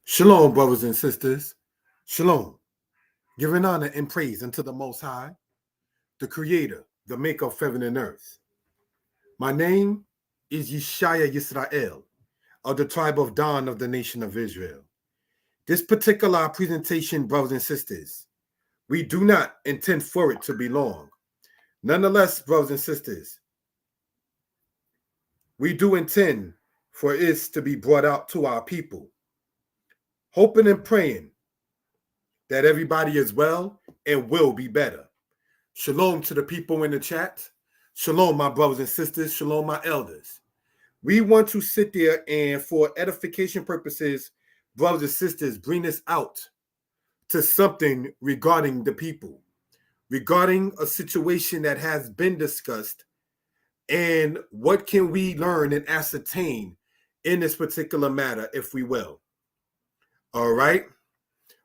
Shalom, brothers and sisters. Shalom. Giving honor and praise unto the Most High, the Creator, the Maker of heaven and earth. My name is Yeshaya Yisrael, of the tribe of Dan of the nation of Israel. This particular presentation, brothers and sisters, we do not intend for it to be long. Nonetheless, brothers and sisters, we do intend for it to be brought out to our people, hoping and praying that everybody is well and will be better. Shalom to the people in the chat. Shalom, my brothers and sisters. Shalom, my elders. We want to sit there and, for edification purposes, brothers and sisters, bring this out to something regarding the people, regarding a situation that has been discussed, and what can we learn and ascertain in this particular matter, if we will. All right.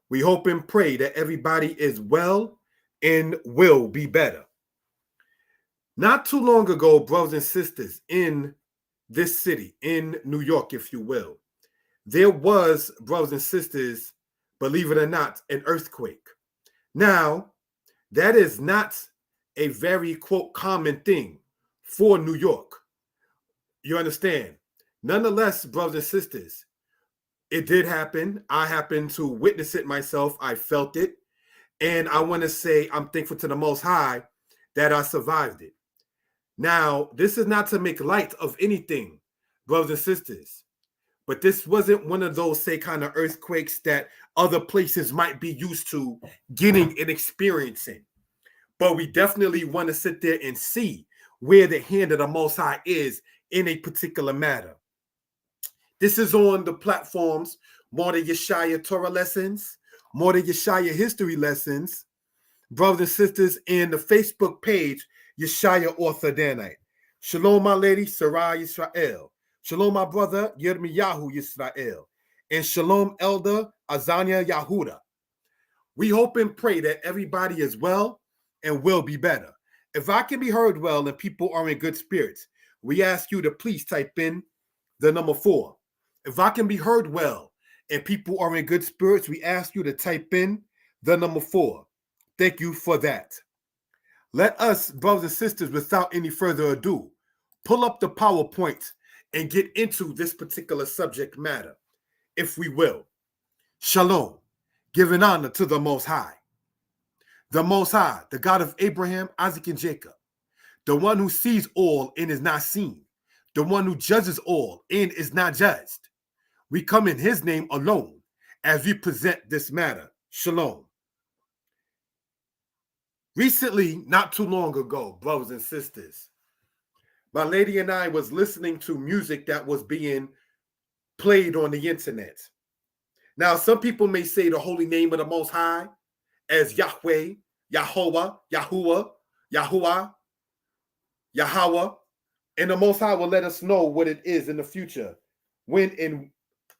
We hope and pray that everybody is well and will be better. Not too long ago, brothers and sisters, in this city, in New York, if you will, there was, brothers and sisters, believe it or not, an earthquake. Now, that is not a very, quote, common thing for New York. You understand? Nonetheless, brothers and sisters, it did happen. I happened to witness it myself. I felt it. And I want to say I'm thankful to the Most High that I survived it. Now, this is not to make light of anything, brothers and sisters, but this wasn't one of those, say, kind of earthquakes that other places might be used to getting and experiencing. But we definitely want to sit there and see where the hand of the Most High is in a particular matter. This is on the platforms More Than Yeshaya Torah Lessons, More Than Yeshaya History Lessons, brothers and sisters, in the Facebook page, Yeshaya Author Danite. Shalom, my lady, Sarah Yisrael. Shalom, my brother, Yirmiyahu Yisrael. And shalom, elder, Azania Yahuda. We hope and pray that everybody is well and will be better. If I can be heard well and people are in good spirits, we ask you to please type in the number 4. If I can be heard well and people are in good spirits, we ask you to type in the number 4. Thank you for that. Let us, brothers and sisters, without any further ado, pull up the PowerPoint and get into this particular subject matter, if we will. Shalom, giving honor to the Most High. The Most High, the God of Abraham, Isaac, and Jacob, the one who sees all and is not seen, the one who judges all and is not judged. We come in his name alone as we present this matter. Shalom. Recently, not too long ago, brothers and sisters, my lady and I was listening to music that was being played on the internet. Now, some people may say the holy name of the Most High as Yahweh, Yahovah, Yahuwah, Yahuwah, Yahweh, and the Most High will let us know what it is in the future, when and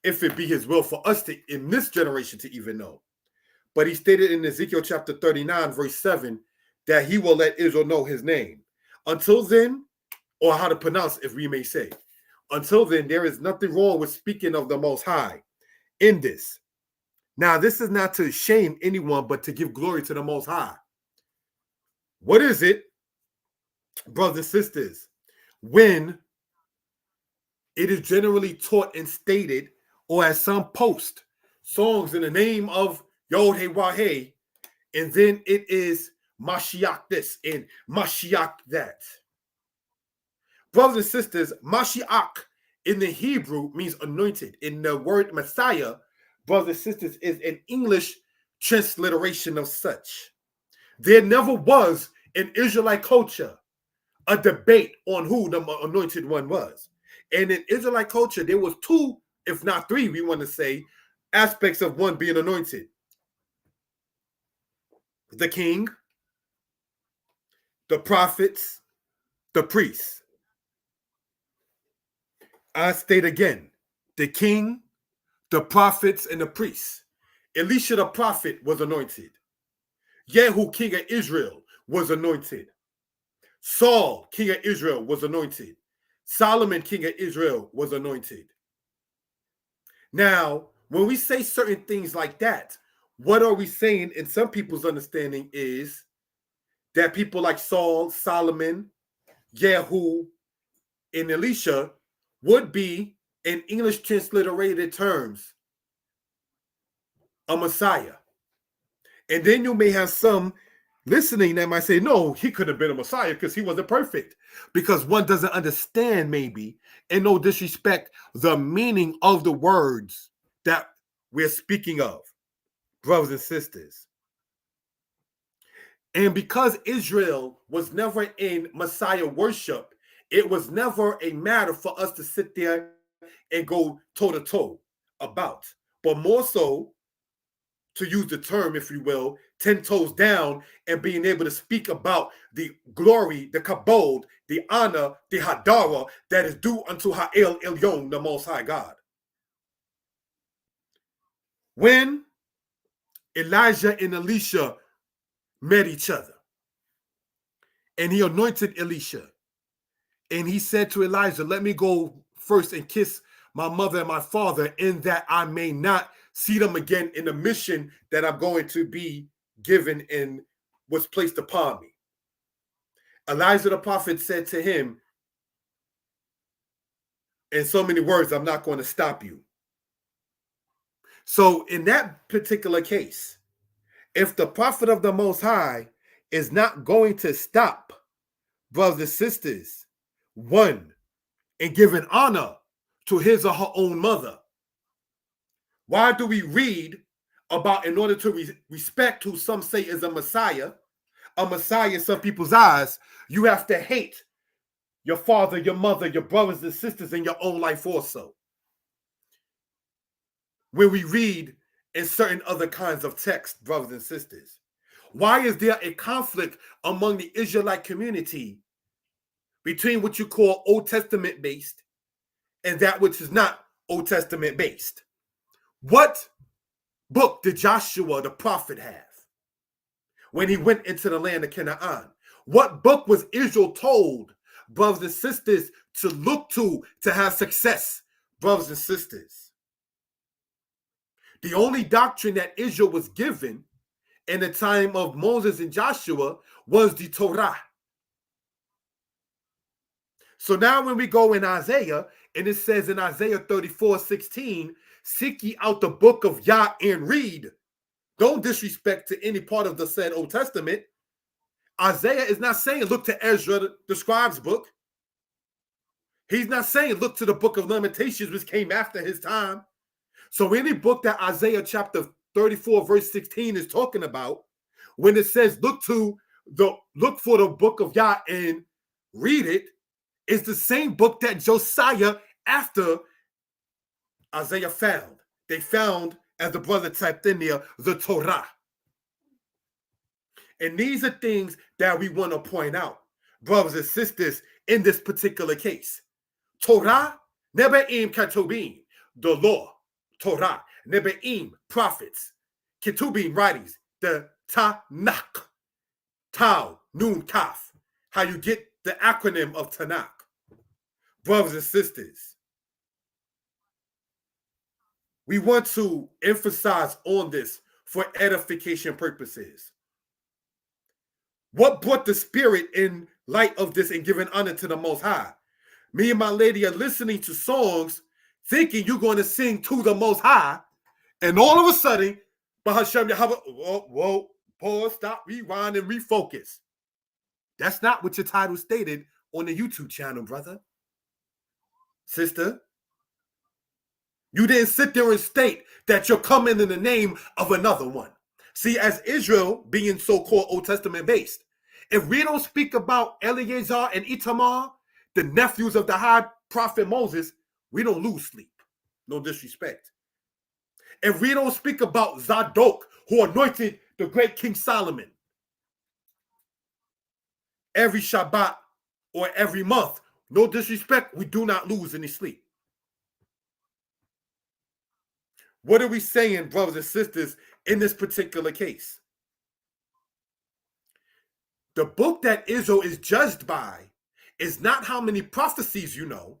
if it be his will for us to, in this generation, to even know. But he stated in Ezekiel chapter 39, verse 7, that he will let Israel know his name. Until then, or how to pronounce, if we may say, until then, there is nothing wrong with speaking of the Most High in this. Now, this is not to shame anyone, but to give glory to the Most High. What is it, brothers and sisters, when it is generally taught and stated, or as some post, songs in the name of Yod He Wah-He, and then it is Mashiach this and Mashiach that. Brothers and sisters, Mashiach in the Hebrew means anointed. In the word Messiah, brothers and sisters, is an English transliteration of such. There never was in Israelite culture a debate on who the anointed one was. And in Israelite culture, there was 2, if not 3, we want to say, aspects of one being anointed. The king, the prophets, the priests. I state again, the king, the prophets, and the priests. Elisha the prophet was anointed. Yehu, king of Israel, was anointed. Saul, king of Israel, was anointed. Solomon, king of Israel, was anointed. Now, when we say certain things like that, what are we saying in some people's understanding is that people like Saul, Solomon, Jehu, and Elisha would be, in English transliterated terms, a Messiah. And then you may have some listening that might say, no, he could have been a Messiah because he wasn't perfect. Because one doesn't understand, maybe, and no disrespect, the meaning of the words that we're speaking of, brothers and sisters. And because Israel was never in Messiah worship, it was never a matter for us to sit there and go toe-to-toe about. But more so, to use the term, if you will, 10 toes down and being able to speak about the glory, the kabod, the honor, the hadara that is due unto Ha'el Elyon, the Most High God. When Elijah and Elisha met each other, and he anointed Elisha, and he said to Elijah, let me go first and kiss my mother and my father, in that I may not see them again in the mission that I'm going to be given and was placed upon me. Elijah the prophet said to him, in so many words, I'm not going to stop you. So in that particular case, if the prophet of the Most High is not going to stop brothers and sisters, one, and giving honor to his or her own mother, why do we read about, in order to respect who some say is a Messiah in some people's eyes, you have to hate your father, your mother, your brothers and sisters in your own life also? When we read in certain other kinds of texts, brothers and sisters, why is there a conflict among the Israelite community between what you call Old Testament based and that which is not Old Testament based? What book did Joshua the prophet have when he went into the land of Canaan? What book was Israel told, brothers and sisters, to look to have success, brothers and sisters? The only doctrine that Israel was given in the time of Moses and Joshua was the Torah. So now when we go in Isaiah, and it says in Isaiah 34:16, seek ye out the book of Yah and read. Don't disrespect to any part of the said Old Testament. Isaiah is not saying look to Ezra, the scribe's book. He's not saying look to the book of Lamentations, which came after his time. So any book that Isaiah chapter 34 verse 16 is talking about, when it says look for the book of Yah and read it, is the same book that Josiah, after Isaiah found. They found, as the brother typed in there, the Torah. And these are things that we want to point out, brothers and sisters, in this particular case. Torah, Nebe'im Ketubim, the law. Torah, Nebe'im, prophets. Ketubim, writings. The Tanakh. Tau, Nun, Kaf. How you get the acronym of Tanakh. Brothers and sisters, we want to emphasize on this for edification purposes. What brought the spirit in light of this and giving honor to the Most High? Me and my lady are listening to songs thinking you're going to sing to the Most High, and all of a sudden, whoa, pause, stop, rewind, and refocus. That's not what your title stated on the YouTube channel, brother. Sister, you didn't sit there and state that you're coming in the name of another one. See, as Israel being so-called Old Testament based, if we don't speak about Eleazar and Itamar, the nephews of the high prophet Moses, we don't lose sleep. No disrespect. If we don't speak about Zadok, who anointed the great King Solomon, every Shabbat or every month, no disrespect, we do not lose any sleep. What are we saying, brothers and sisters, in this particular case? The book that Israel is judged by is not how many prophecies you know,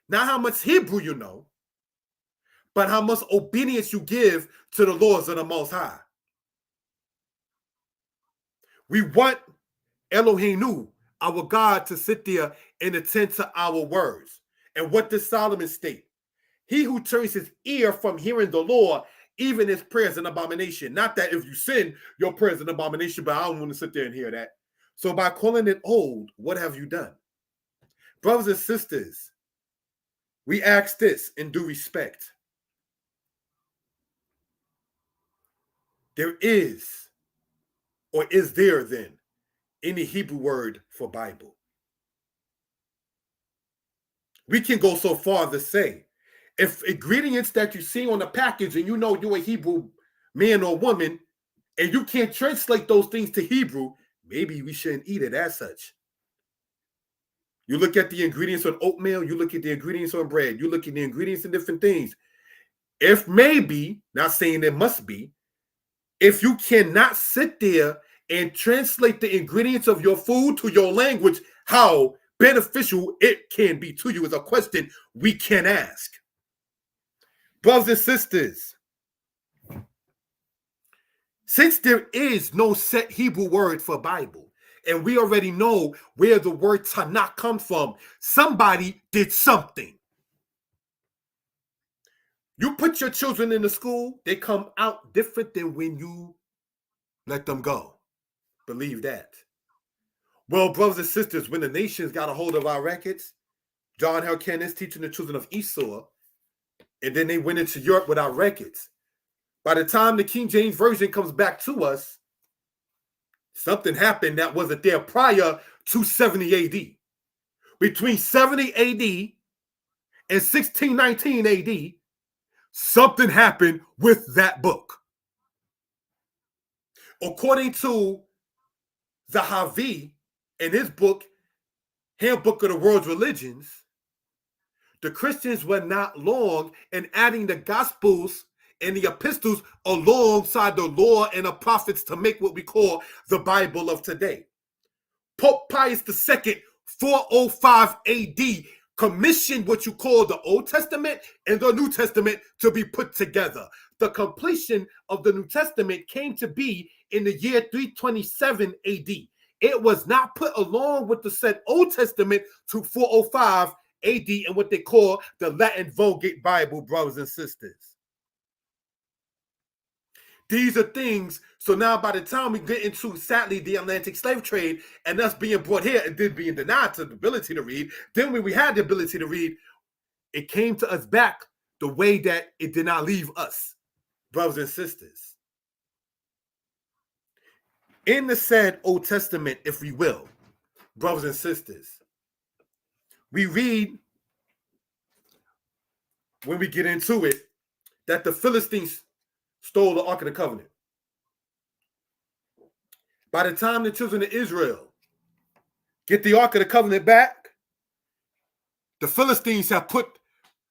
not how much Hebrew you know, but how much obedience you give to the laws of the Most High. We want Elohim, our God, to sit there and attend to our words. And what does Solomon state? He who turns his ear from hearing the law, even his prayers an abomination. Not that if you sin, your prayers an abomination, but I don't want to sit there and hear that. So by calling it old, what have you done? Brothers and sisters, we ask this in due respect. There is, or is there then, any Hebrew word for Bible? We can go so far to say, if ingredients that you see on the package and you know you're a Hebrew man or woman, and you can't translate those things to Hebrew, maybe we shouldn't eat it as such. You look at the ingredients on oatmeal, you look at the ingredients on bread, you look at the ingredients in different things. If maybe, not saying it must be, if you cannot sit there and translate the ingredients of your food to your language, how beneficial it can be to you is a question we can ask. Brothers and sisters, since there is no set Hebrew word for Bible, and we already know where the word Tanakh comes from, somebody did something. You put your children in the school, they come out different than when you let them go. Believe that. Well, brothers and sisters, when the nations got a hold of our records, John Hyrcanus is teaching the children of Esau, and then they went into Europe with our records. By the time the King James Version comes back to us, something happened that wasn't there prior to 70 AD. Between 70 AD and 1619 AD, something happened with that book. According to Zahavi, in his book, Handbook of the World's Religions, the Christians were not long in adding the Gospels and the epistles alongside the law and the prophets to make what we call the Bible of today. Pope Pius II, 405 AD, commissioned what you call the Old Testament and the New Testament to be put together. The completion of the New Testament came to be in the year 327 AD. It was not put along with the said Old Testament to 405 AD and what they call the Latin Vulgate Bible, brothers and sisters. These are things, so now by the time we get into, sadly, the Atlantic slave trade and us being brought here and then being denied the ability to read, then when we had the ability to read, it came to us back the way that it did not leave us, brothers and sisters. In the said Old Testament, if we will, brothers and sisters, we read, when we get into it, that the Philistines stole the Ark of the Covenant. By the time the children of Israel get the Ark of the Covenant back, the Philistines have put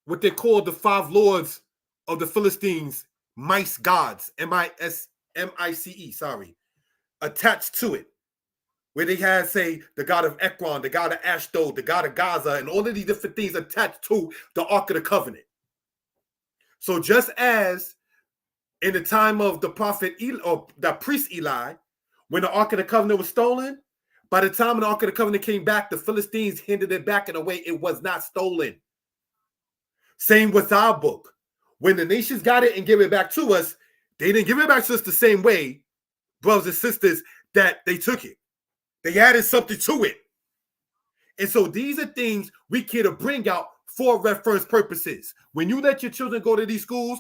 what they call the 5 lords of the Philistines, mice gods, M-I-C-E, attached to it. Where they had, say, the god of Ekron, the god of Ashdod, the god of Gaza, and all of these different things attached to the Ark of the Covenant. So just as in the time of the prophet Eli, or the priest Eli, when the Ark of the Covenant was stolen, by the time the Ark of the Covenant came back, the Philistines handed it back in a way it was not stolen. Same with our book. When the nations got it and gave it back to us, they didn't give it back to us the same way, brothers and sisters, that they took it. They added something to it. And so these are things we can bring out for reference purposes. When you let your children go to these schools,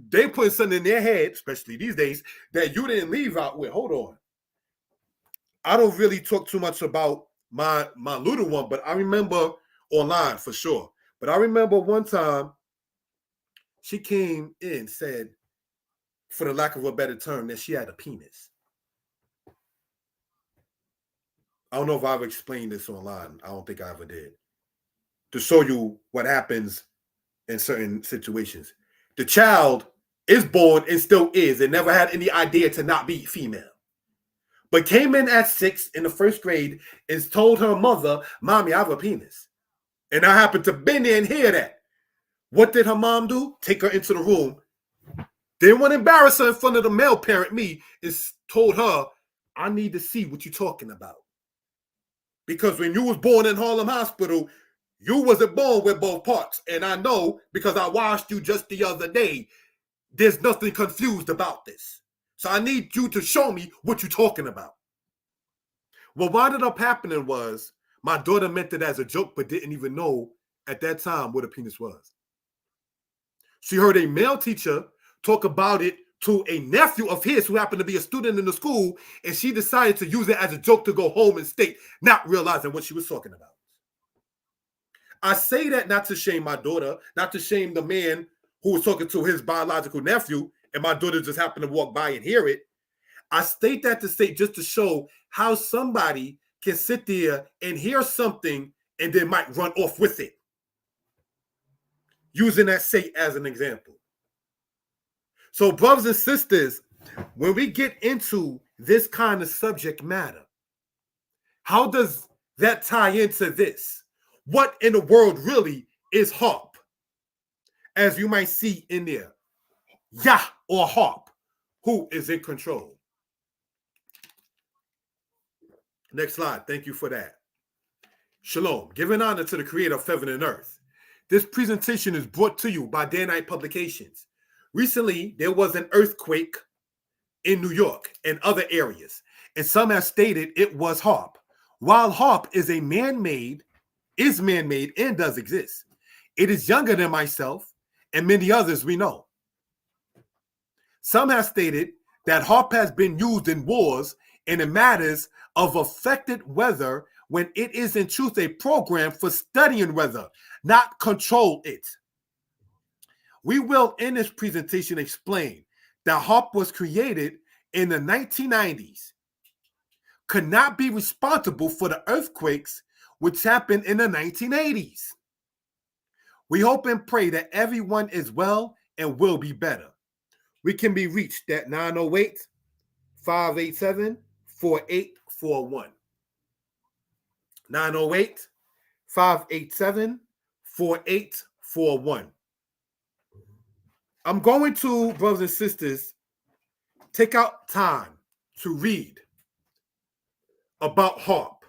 they put something in their head, especially these days, that you didn't leave out with. Hold on. I don't really talk too much about my little one, but I remember online for sure. But I remember one time she came in, said, for the lack of a better term, that she had a penis. I don't know if I ever explained this online. I don't think I ever did. To show you what happens in certain situations. The child is born and still is and never had any idea to not be female. But came in at 6 in the first grade and told her mother, Mommy, I have a penis. And I happened to be there and hear that. What did her mom do? Take her into the room. Didn't want to embarrass her in front of the male parent, me, and told her, I need to see what you're talking about. Because when you was born in Harlem Hospital, you wasn't born with both parts. And I know, because I watched you just the other day, there's nothing confused about this. So I need you to show me what you're talking about. Well, what ended up happening was my daughter meant it as a joke, but didn't even know at that time what a penis was. She heard a male teacher talk about it to a nephew of his who happened to be a student in the school, and she decided to use it as a joke to go home and state, not realizing what she was talking about. I say that not to shame my daughter, not to shame the man who was talking to his biological nephew, and my daughter just happened to walk by and hear it. I state that to state just to show how somebody can sit there and hear something and then might run off with it. Using that say as an example. So brothers and sisters, when we get into this kind of subject matter, how does that tie into this? What in the world really is Haarp? As you might see in there, Yah or Haarp, who is in control? Next slide. Thank you for that. Shalom. Giving honor to the creator of heaven and earth. This presentation is brought to you by Danitepublications. Recently, there was an earthquake in New York and other areas, and some have stated it was Haarp. While Haarp is man-made and does exist, it is younger than myself and many others we know. Some have stated that Haarp has been used in wars and in matters of affected weather when it is in truth a program for studying weather, not control it. We will in this presentation explain that Haarp was created in the 1990s, could not be responsible for the earthquakes which happened in the 1980s. We hope and pray that everyone is well and will be better. We can be reached at 908-587-4841. 908-587-4841. I'm going to, brothers and sisters, take out time to read about Haarp.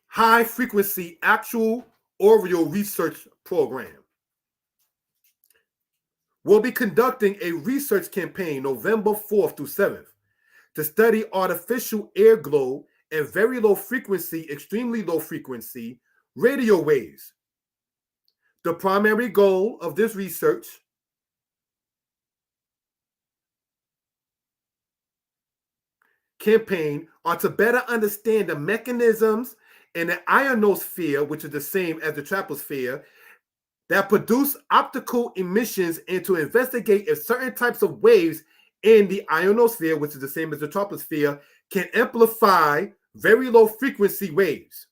High Frequency Actual Oral Research Program. We'll be conducting a research campaign November 4th through 7th to study artificial air glow and very low frequency, extremely low frequency radio waves. The primary goal of this research campaign are to better understand the mechanisms in the ionosphere, which is the same as the troposphere, that produce optical emissions, and to investigate if certain types of waves in the ionosphere, which is the same as the troposphere, can amplify very low frequency waves.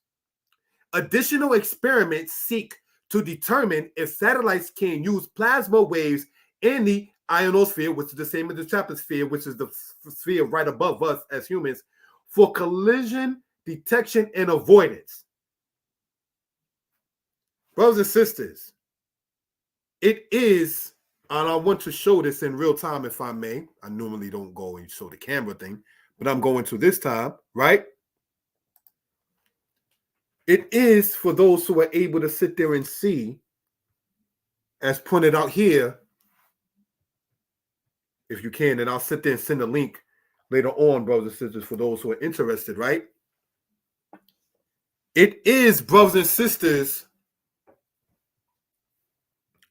Additional experiments seek to determine if satellites can use plasma waves in the ionosphere, which is the same as the troposphere, which is the sphere right above us as humans, for collision detection and avoidance. Brothers and sisters, it is, and I want to show this in real time if I may. I normally don't go and show the camera thing, but I'm going to this time, right? It is for those who are able to sit there and see, as pointed out here, if you can, and I'll sit there and send a link later on, brothers and sisters, for those who are interested, right? It is, brothers and sisters,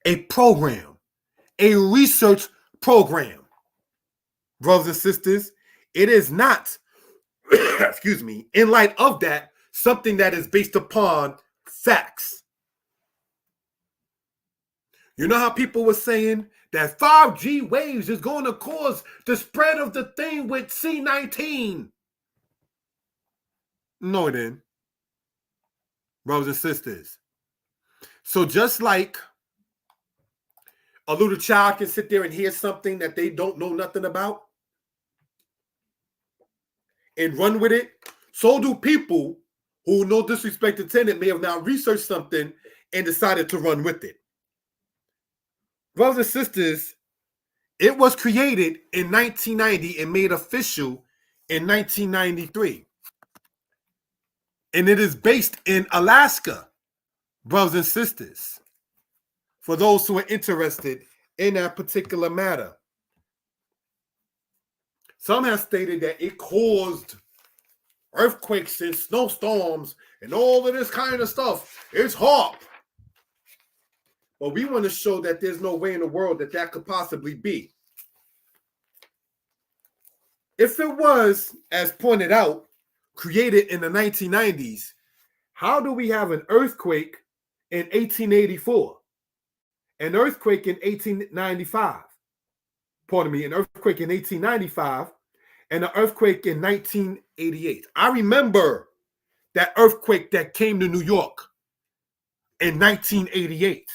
a program, a research program. Brothers and sisters, it is not, excuse me, in light of that, something that is based upon facts. You know how people were saying that 5G waves is going to cause the spread of the thing with C-19? No, it didn't. Brothers and sisters. So just like a little child can sit there and hear something that they don't know nothing about and run with it, so do people who, no disrespect intended, may have now researched something and decided to run with it. Brothers and sisters, it was created in 1990 and made official in 1993. And it is based in Alaska, brothers and sisters, for those who are interested in that particular matter. Some have stated that it caused earthquakes and snowstorms and all of this kind of stuff. It's Haarp. But we want to show that there's no way in the world that that could possibly be. If it was, as pointed out, created in the 1990s, how do we have an earthquake in 1884, an earthquake in 1895, pardon me, an earthquake in 1895, and an earthquake in 1988? I remember that earthquake that came to New York in 1988.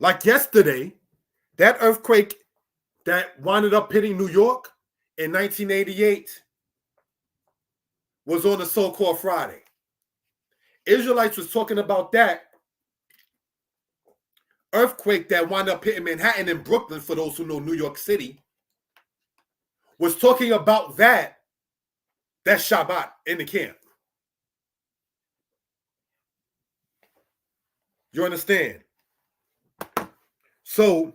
Like yesterday, that earthquake that wound up hitting New York in 1988 was on a so-called Friday. Israelites was talking about that earthquake that wound up hitting Manhattan and Brooklyn, for those who know New York City, was talking about that Shabbat in the camp. You understand? So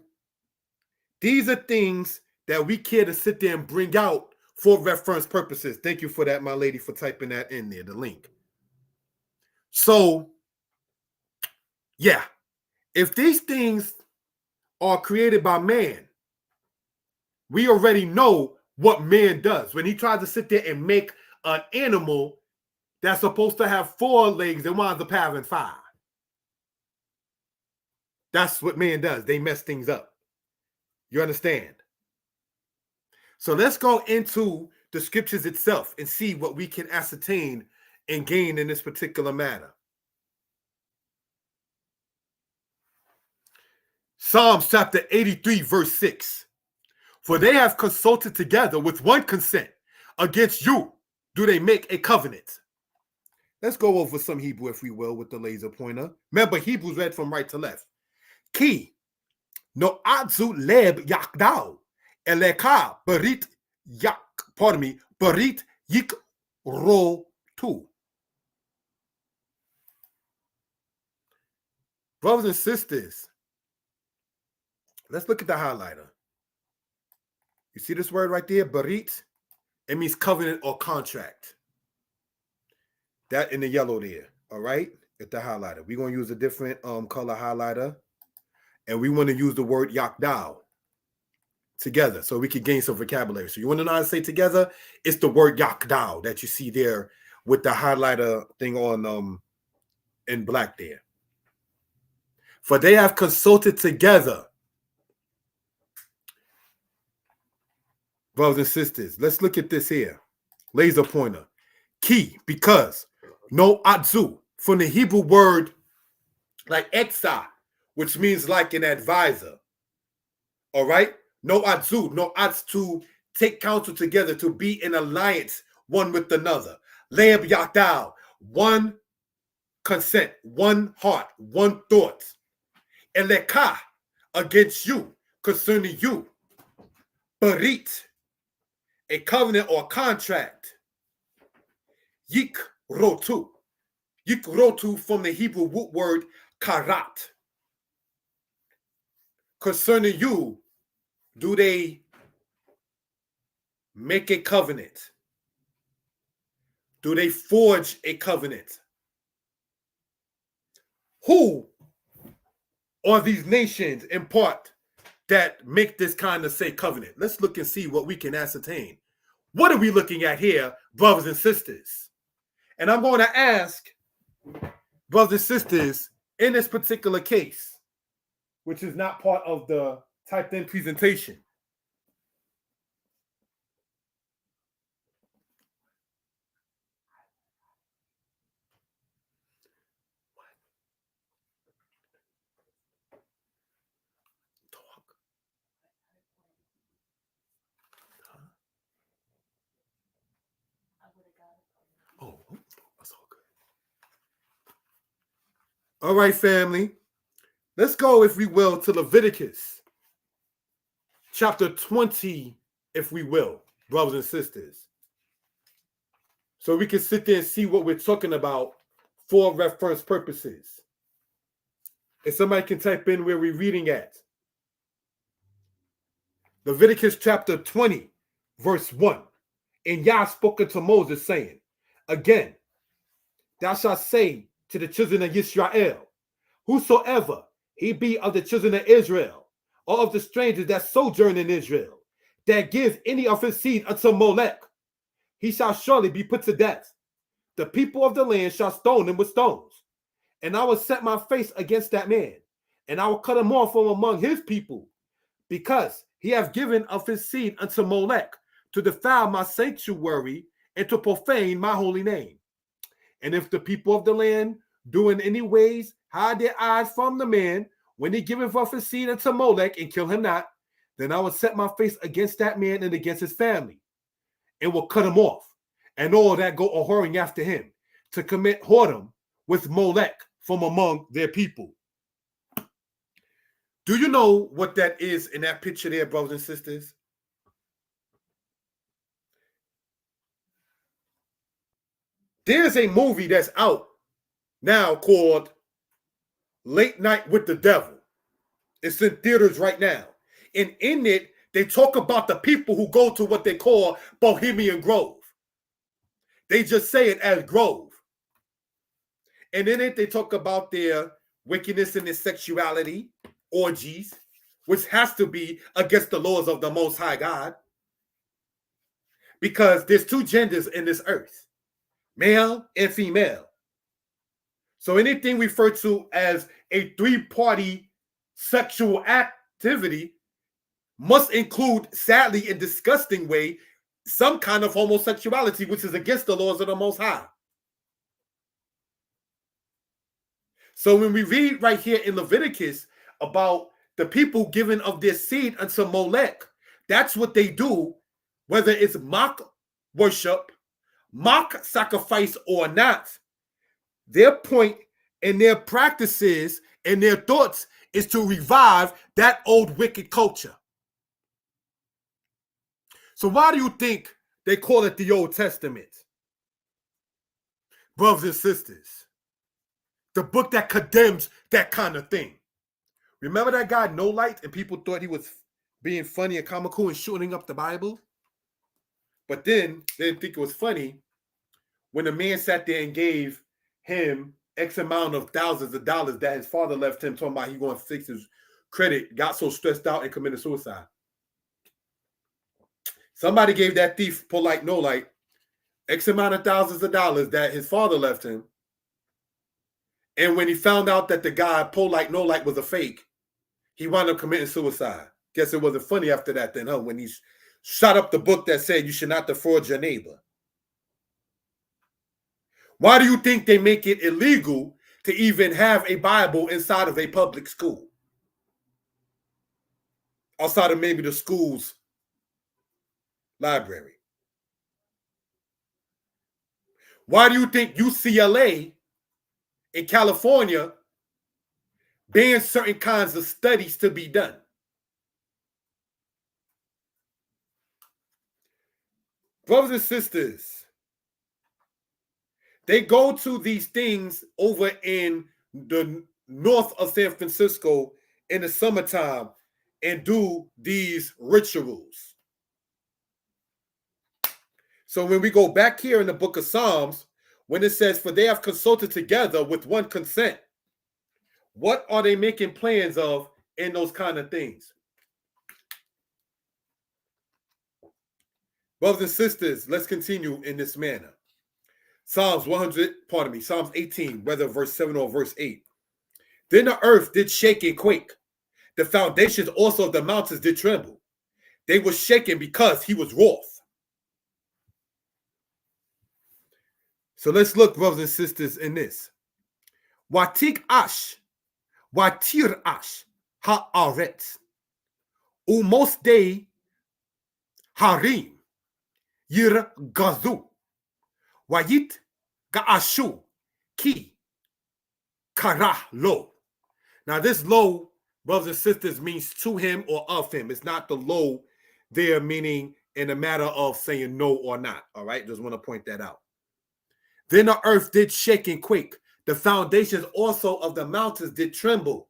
these are things that we care to sit there and bring out for reference purposes. Thank you for that, my lady, for typing that in there, the link. So, yeah, if these things are created by man, we already know what man does. When he tries to sit there and make an animal that's supposed to have 4 legs and winds up having 5. That's what man does. They mess things up. You understand? So let's go into the scriptures itself and see what we can ascertain and gain in this particular matter. Psalms chapter 83, verse 6. For they have consulted together with one consent. Against you do they make a covenant. Let's go over some Hebrew, if we will, with the laser pointer. Remember, Hebrews read from right to left. Ki no adzu leb yakdao eleka berit yak, pardon me, berit yik ro tu. Brothers and sisters, let's look at the highlighter. You see this word right there, berit? It means covenant or contract. That in the yellow there, all right? At the highlighter. We're going to use a different color highlighter. And we want to use the word yakdao together so we can gain some vocabulary. So you want to know how to say together? It's the word yakdao that you see there with the highlighter thing on in black there. For they have consulted together. Brothers and sisters, let's look at this here. Laser pointer. Ki, because no adzu, from the Hebrew word like exa, which means like an advisor. All right? No adzu, no adz, to take counsel together, to be in alliance one with another. Leib yakdao, one consent, one heart, one thought. Eleka, against you, concerning you. Berit, a covenant or contract. Yik rotu. Yik rotu from the Hebrew word karat. Concerning you, do they make a covenant? Do they forge a covenant? Who are these nations in part that make this kind of say covenant? Let's look and see what we can ascertain. What are we looking at here, brothers and sisters? And I'm going to ask, brothers and sisters, in this particular case, which is not part of the typed in presentation. Oh, that's all good. All right, family. Let's go, if we will, to Leviticus chapter 20, if we will, brothers and sisters. So we can sit there and see what we're talking about for reference purposes. If somebody can type in where we're reading at. Leviticus chapter 20, verse 1. And Yah spoke unto Moses, saying, Again, thou shalt say to the children of Israel, whosoever he be of the children of Israel, or of the strangers that sojourn in Israel, that gives any of his seed unto Molech, he shall surely be put to death. The people of the land shall stone him with stones. And I will set my face against that man, and I will cut him off from among his people, because he hath given of his seed unto Molech, to defile my sanctuary, and to profane my holy name. And if the people of the land do in any ways hide their eyes from the man, when he giveth of his seed unto Molech, and kill him not, then I will set my face against that man and against his family, and will cut him off, and all that go a whoring after him, to commit whoredom with Molech from among their people. Do you know what that is in that picture there, brothers and sisters? There's a movie that's out now called Late Night with the Devil. It's in theaters right now. And in it, they talk about the people who go to what they call Bohemian Grove. They just say it as Grove. And in it, they talk about their wickedness and their sexuality, orgies, which has to be against the laws of the Most High God. Because there's two genders in this earth, male and female. So anything referred to as a three-party sexual activity must include, sadly and disgusting way, some kind of homosexuality, which is against the laws of the Most High. So when we read right here in Leviticus about the people giving of their seed unto Molech, that's what they do, whether it's mock worship, mock sacrifice or not. Their point and their practices and their thoughts is to revive that old wicked culture. So why do you think they call it the Old Testament? Brothers and sisters, the book that condemns that kind of thing. Remember that guy No Light, and people thought he was being funny and comical and shooting up the Bible? But then they didn't think it was funny when the man sat there and gave him X amount of thousands of dollars that his father left him, talking about he going to fix his credit, got so stressed out and committed suicide. Somebody gave that thief, Polite No Light, X amount of thousands of dollars that his father left him. And when he found out that the guy, Polite No Light, was a fake, he wound up committing suicide. Guess it wasn't funny after that then, huh? When he shot up the book that said you should not defraud your neighbor. Why do you think they make it illegal to even have a Bible inside of a public school? Outside of maybe the school's library. Why do you think UCLA in California bans certain kinds of studies to be done? Brothers and sisters, they go to these things over in the north of San Francisco in the summertime and do these rituals. So when we go back here in the book of Psalms, when it says, for they have consulted together with one consent, what are they making plans of in those kind of things? Brothers and sisters, let's continue in this manner. Psalms 18, whether verse 7 or verse 8. Then the earth did shake and quake. The foundations also of the mountains did tremble. They were shaken because he was wroth. So let's look, brothers and sisters, in this. Watik ash, watir ash, ha'aretz, umosdei harim, yir gazu, wayit ga'ashu, ki, kara lo. Now this lo, brothers and sisters, means to him or of him. It's not the lo there meaning in a matter of saying no or not. All right, just want to point that out. Then the earth did shake and quake. The foundations also of the mountains did tremble.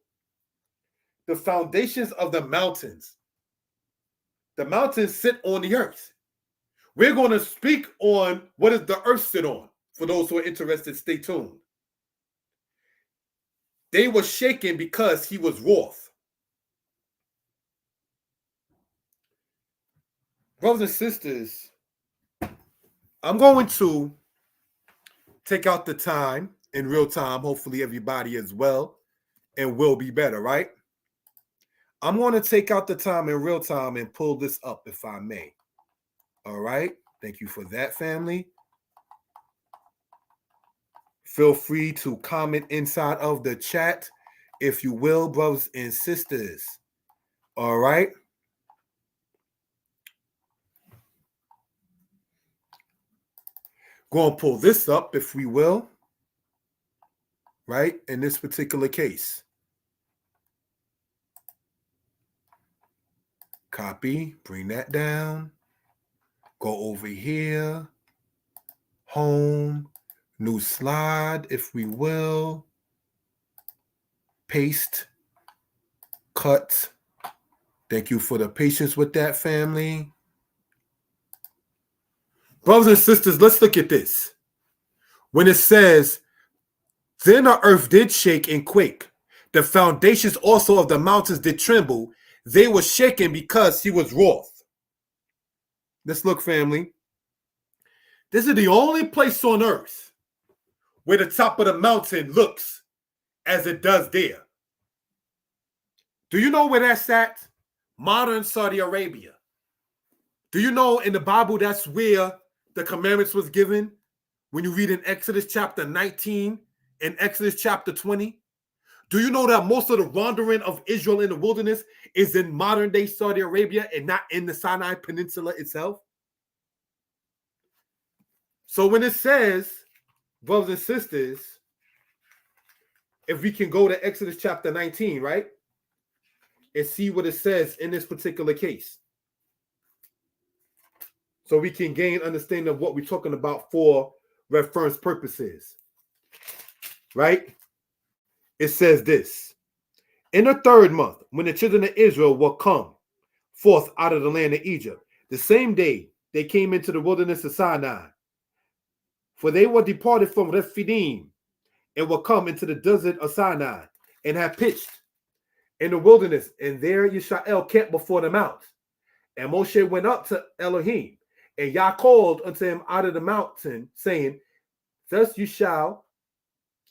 The foundations of the mountains. The mountains sit on the earth. We're going to speak on what does the earth sit on. For those who are interested, stay tuned. They were shaken because he was wroth. Brothers and sisters, I'm going to take out the time in real time. Hopefully everybody as well and will be better, right? I'm going to take out the time in real time and pull this up if I may. All right. Thank you for that, family. Feel free to comment inside of the chat, if you will, brothers and sisters. All right. Go and pull this up, if we will. Right. In this particular case. Copy. Bring that down. Go over here. Home. New slide, if we will. Paste. Cut. Thank you for the patience with that, family. Brothers and sisters, let's look at this. When it says, then the earth did shake and quake. The foundations also of the mountains did tremble. They were shaken because he was wroth. Let's look, family. This is the only place on earth where the top of the mountain looks as it does there. Do you know where that's at? Modern Saudi Arabia. Do you know in the Bible that's where the commandments was given? When you read in Exodus chapter 19 and Exodus chapter 20. Do you know that most of the wandering of Israel in the wilderness is in modern day Saudi Arabia and not in the Sinai Peninsula itself? So when it says, brothers and sisters, if we can go to Exodus chapter 19, right? And see what it says in this particular case. So we can gain understanding of what we're talking about for reference purposes. Right? It says this. In the third month, when the children of Israel will come forth out of the land of Egypt, the same day they came into the wilderness of Sinai. For they were departed from Rephidim and will come into the desert of Sinai and have pitched in the wilderness, and there Yisrael camped before the mount. And Moshe went up to Elohim, and Yah called unto him out of the mountain, saying, thus you shall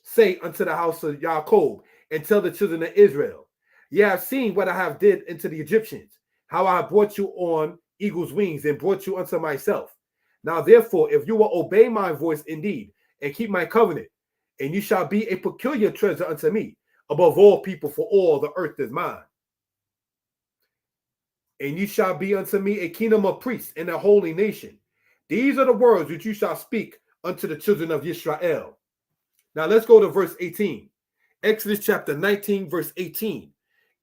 say unto the house of Yaakov, and tell the children of Israel, ye have seen what I have did unto the Egyptians, how I have brought you on eagle's wings, and brought you unto myself. Now therefore, if you will obey my voice indeed, and keep my covenant, and you shall be a peculiar treasure unto me, above all people, for all the earth is mine. And you shall be unto me a kingdom of priests and a holy nation. These are the words which you shall speak unto the children of Israel. Now let's go to verse 18. Exodus chapter 19, verse 18.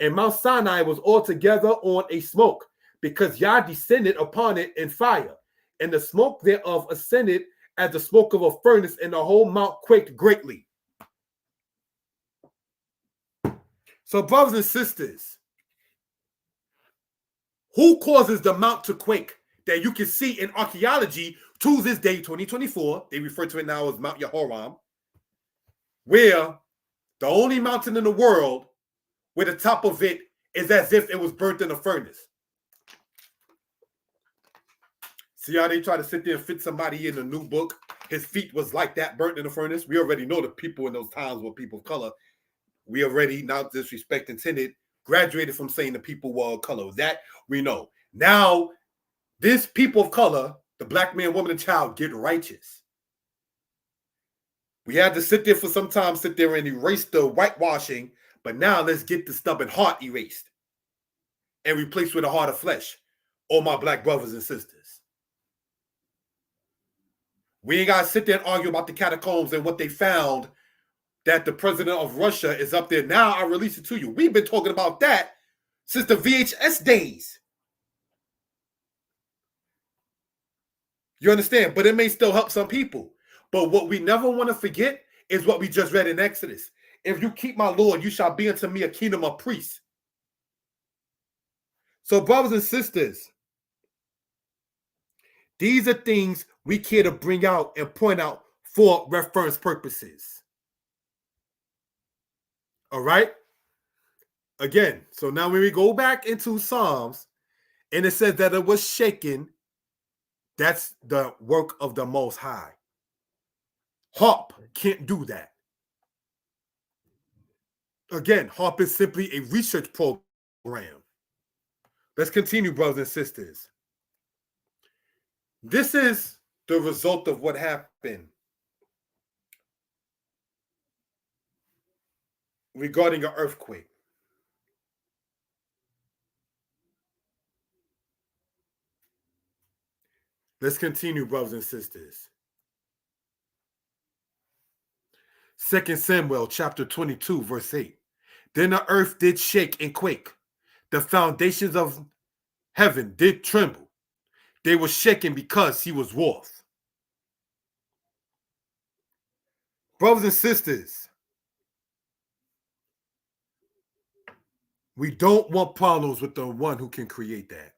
And Mount Sinai was altogether on a smoke, because Yah descended upon it in fire, and the smoke thereof ascended as the smoke of a furnace, and the whole mount quaked greatly. So, brothers and sisters, who causes the mount to quake that you can see in archaeology to this day, 2024? They refer to it now as Mount Yehoram, where the only mountain in the world where the top of it is as if it was burnt in a furnace. See how they try to sit there and fit somebody in a new book? His feet was like that, burnt in a furnace. We already know the people in those times were people of color. We already, now disrespect intended, graduated from saying the people were of color. That we know. Now, this people of color, the black man, woman, and child, get righteous. We had to sit there for some time, sit there and erase the whitewashing, but now let's get the stubborn heart erased and replaced with a heart of flesh. All my black brothers and sisters. We ain't got to sit there and argue about the catacombs and what they found that the president of Russia is up there. Now I release it to you. We've been talking about that since the VHS days. You understand? But it may still help some people. But what we never want to forget is what we just read in Exodus. If you keep my Lord, you shall be unto me a kingdom of priests. So, brothers and sisters, these are things we care to bring out and point out for reference purposes. All right? Again, so now when we go back into Psalms, and it says that it was shaken, that's the work of the Most High. Haarp can't do that. Again, Haarp is simply a research program. Let's continue, brothers and sisters. This is the result of what happened regarding an earthquake. Let's continue, brothers and sisters. 2 Samuel chapter 22, verse 8. Then the earth did shake and quake. The foundations of heaven did tremble. They were shaken because he was wroth. Brothers and sisters, we don't want problems with the one who can create that.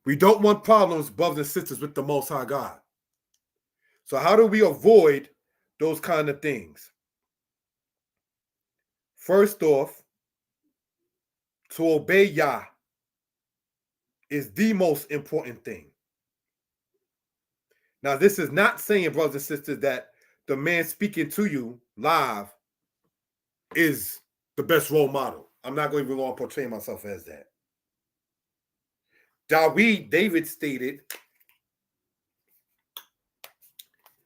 We don't want problems, brothers and sisters, with the Most High God. So how do we avoid those kind of things? First off, to obey Yah is the most important thing. Now, this is not saying, brothers and sisters, that the man speaking to you live is the best role model. I'm not going to even portray myself as that. David stated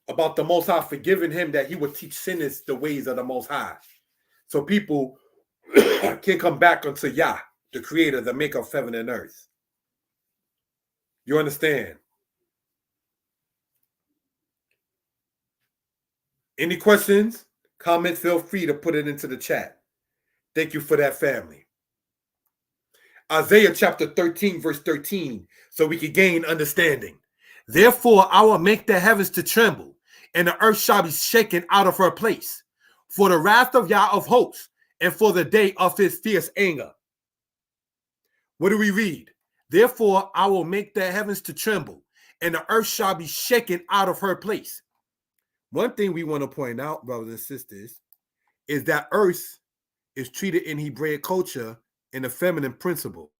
about the Most High forgiving him that he would teach sinners the ways of the Most High. So people can come back unto Yah, the creator, the maker of heaven and earth. You understand? Any questions, comments, feel free to put it into the chat. Thank you for that, family. Isaiah chapter 13, verse 13, so we can gain understanding. Therefore, I will make the heavens to tremble, and the earth shall be shaken out of her place, for the wrath of Yah of hosts, and for the day of his fierce anger. What do we read? Therefore, I will make the heavens to tremble, and the earth shall be shaken out of her place. One thing we want to point out, brothers and sisters, is that earth is treated in Hebraic culture in a feminine principle.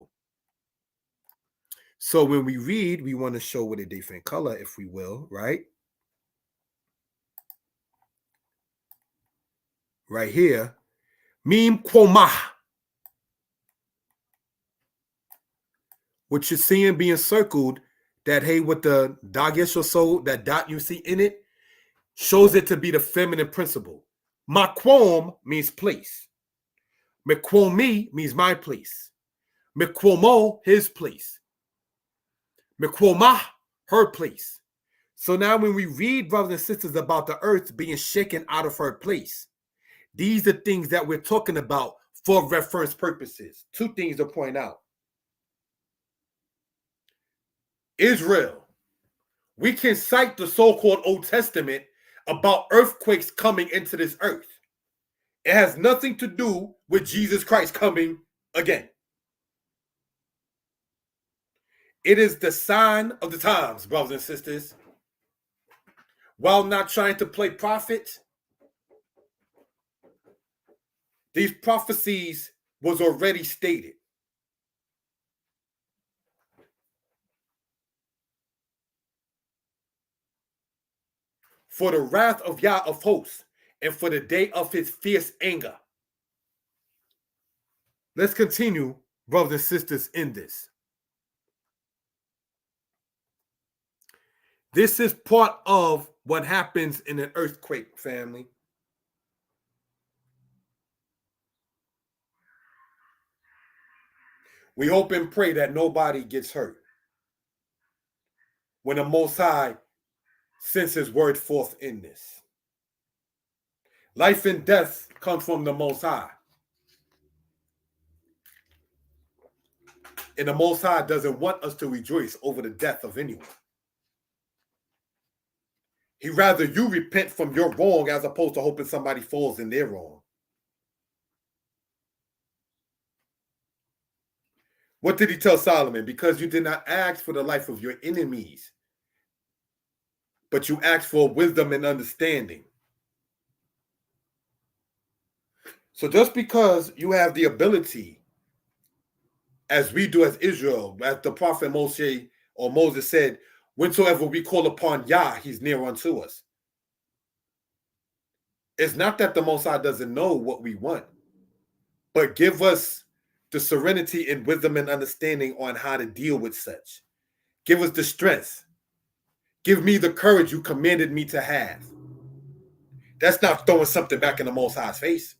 So when we read, we want to show with a different color, if we will, right? Right here, mim quomah, what you're seeing being circled, that hey with the dagesh or so, that dot you see in it, shows it to be the feminine principle. Maquom means place. Mequomi means my place. Mequomo, his place. Mequomah, her place. So now when we read, brothers and sisters, about the earth being shaken out of her place, these are things that we're talking about for reference purposes. Two things to point out. Israel. We can cite the so-called Old Testament about earthquakes coming into this earth. It has nothing to do with Jesus Christ coming again. It is the sign of the times, brothers and sisters. While not trying to play prophet, these prophecies was already stated. For the wrath of Yah of hosts, and for the day of his fierce anger. Let's continue, brothers and sisters, in this. This is part of what happens in an earthquake, family. We hope and pray that nobody gets hurt when the Most High sends his word forth in this. Life and death come from the Most High. And the Most High doesn't want us to rejoice over the death of anyone. He'd rather you repent from your wrong as opposed to hoping somebody falls in their wrong. What did he tell Solomon? Because you did not ask for the life of your enemies, but you asked for wisdom and understanding. So just because you have the ability, as we do as Israel, as the prophet Moses said, whensoever we call upon Yah, he's near unto us. It's not that the Most High doesn't know what we want, but give us the serenity and wisdom and understanding on how to deal with such. Give us the strength. Give me the courage you commanded me to have. That's not throwing something back in the Most High's face.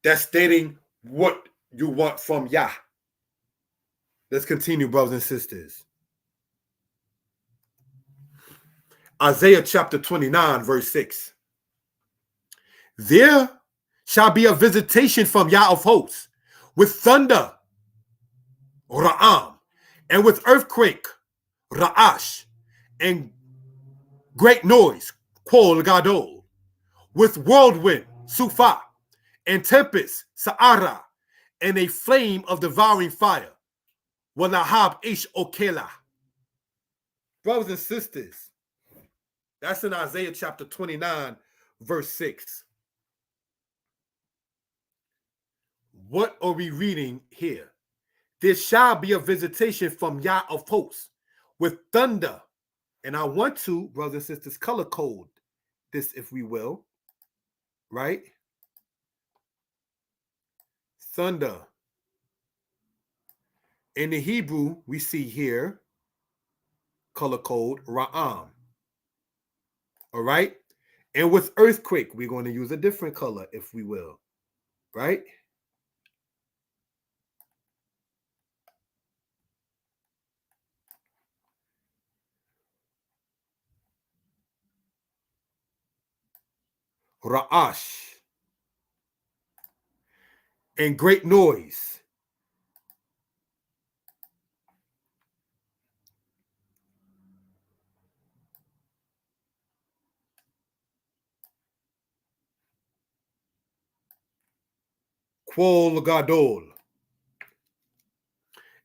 That's stating what you want from Yah. Let's continue, brothers and sisters. Isaiah chapter 29, verse 6. There shall be a visitation from Yah of hosts, with thunder, Ra'am, and with earthquake, Ra'ash, and great noise, Quol Gadol, with whirlwind, Sufa, and tempest, Sa'ara, and a flame of devouring fire, Walahab Ish Okela. Brothers and sisters, that's in Isaiah chapter 29, verse 6. What are we reading here? There shall be a visitation from Yah of hosts with thunder. And I want to, brothers and sisters, color code this, if we will. Right? Thunder. In the Hebrew, we see here, color code, Ra'am. All right? And with earthquake, we're going to use a different color, if we will. Right? Ra'ash. And great noise. Quol Gadol.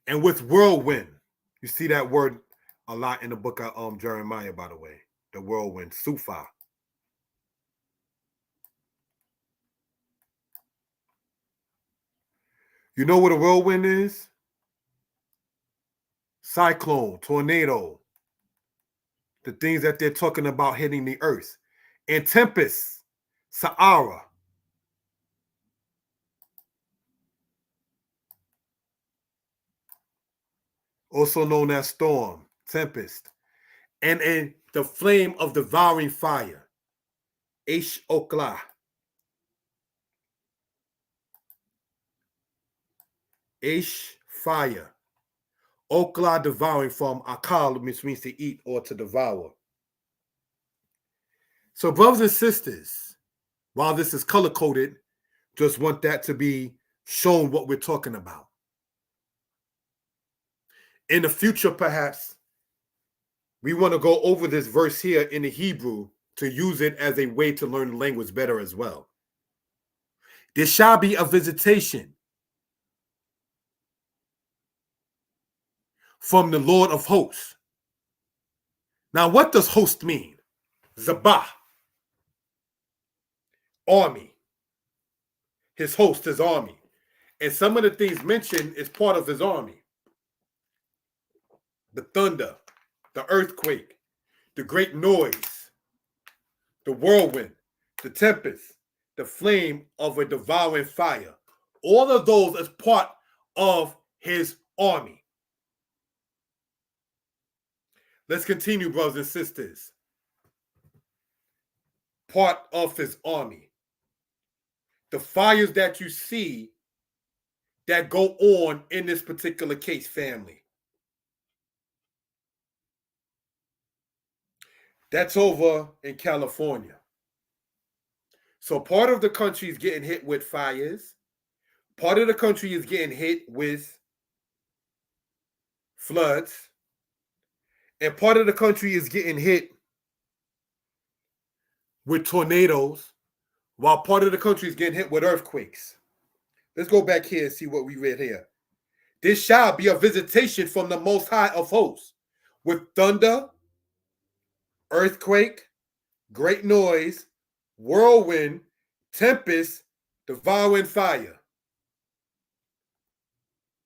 And with whirlwind. You see that word a lot in the book of Jeremiah, by the way. The whirlwind, Sufa. You know what a whirlwind is? Cyclone, tornado. The things that they're talking about hitting the earth. And tempest, Sa'ara. Also known as storm, tempest. And the flame of devouring fire. Ish Okla. Ish, fire. Okla, devouring, from akal, which means to eat or to devour. So, brothers and sisters, while this is color-coded, just want that to be shown what we're talking about. In the future, perhaps, we want to go over this verse here in the Hebrew to use it as a way to learn the language better as well. There shall be a visitation from the Lord of hosts. Now, what does host mean? Zabah. Army. His host, his army. And some of the things mentioned is part of his army. The thunder, the earthquake, the great noise, the whirlwind, the tempest, the flame of a devouring fire. All of those as part of his army. Let's continue, brothers and sisters. Part of his army. The fires that you see that go on in this particular case, family. That's over in California. So part of the country is getting hit with fires. Part of the country is getting hit with floods. And part of the country is getting hit with tornadoes, while part of the country is getting hit with earthquakes. Let's go back here and see what we read here. This shall be a visitation from the Most High of hosts, with thunder, earthquake, great noise, whirlwind, tempest, devouring fire.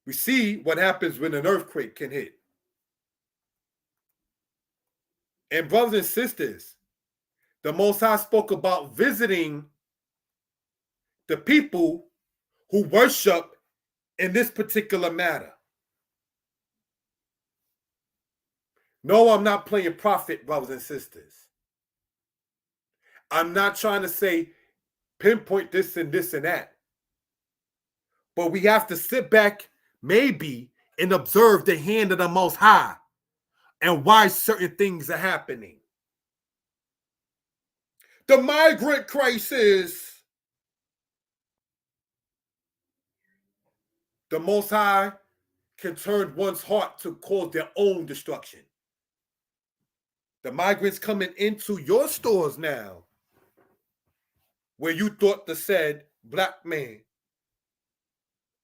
We see what happens when an earthquake can hit. And brothers and sisters, the Most High spoke about visiting the people who worship in this particular matter. No, I'm not playing prophet, brothers and sisters. I'm not trying to say pinpoint this and this and that. But we have to sit back maybe and observe the hand of the Most High and why certain things are happening. The migrant crisis. The Most High can turn one's heart to cause their own destruction. The migrants coming into your stores now, where you thought the said black man,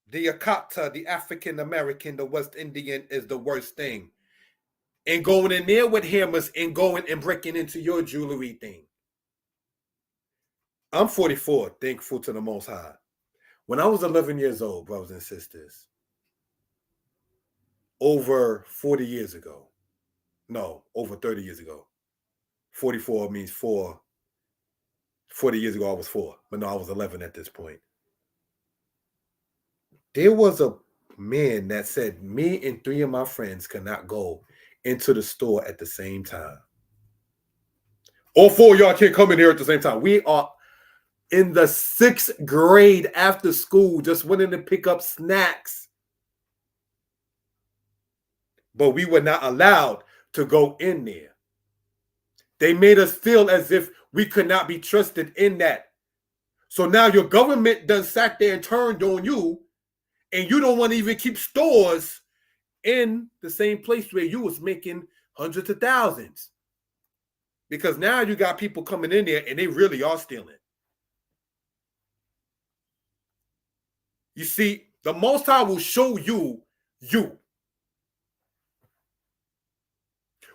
the Akata, the African American, the West Indian is the worst thing. And going in there with hammers and going and breaking into your jewelry thing. I'm 44, thankful to the Most High. When I was 11 years old, brothers and sisters, over 40 years ago, no, over 30 years ago, 44 means 4. 40 years ago, I was 4, but no, I was 11 at this point. There was a man that said me and 3 of my friends could not go into the store at the same time. All 4 of y'all can't come in here at the same time. We are in the 6th grade after school, just wanting to pick up snacks. But we were not allowed to go in there. They made us feel as if we could not be trusted in that. So now your government done sat there and turned on you, and you don't want to even keep stores in the same place where you was making hundreds of thousands. Because now you got people coming in there and they really are stealing. You see, the Most High will show you you.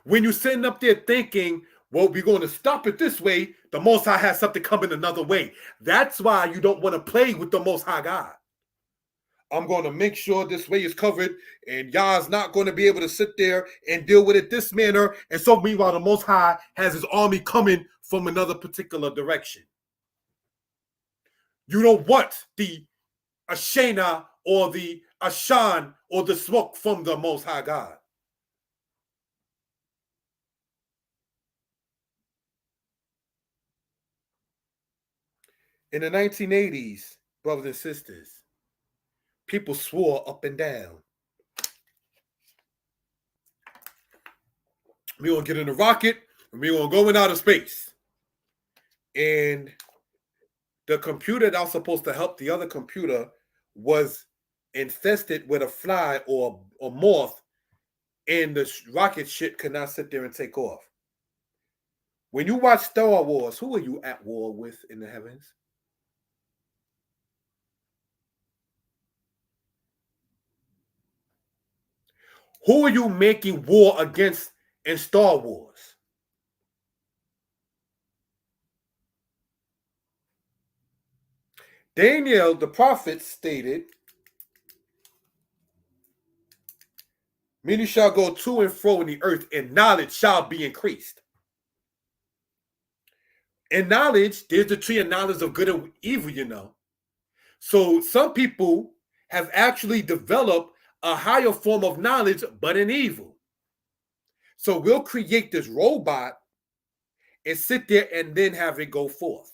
When you're sitting up there thinking, well, we're going to stop it this way, the Most High has something coming another way. That's why you don't want to play with the Most High God. I'm going to make sure this way is covered, and y'all's not going to be able to sit there and deal with it this manner. And so meanwhile, the Most High has his army coming from another particular direction. You don't want the Ashana or the Ashan or the smoke from the Most High God. In the 1980s, brothers and sisters, people swore up and down, we're going to get in a rocket and we're going to go in outer space. And the computer that was supposed to help the other computer was infested with a fly or a moth, and the rocket shit could not sit there and take off. When you watch Star Wars, who are you at war with in the heavens? Who are you making war against in Star Wars? Daniel, the prophet, stated, many shall go to and fro in the earth, and knowledge shall be increased. In knowledge, there's the tree of knowledge of good and evil, you know. So some people have actually developed a higher form of knowledge, but in evil. So we'll create this robot and sit there and then have it go forth.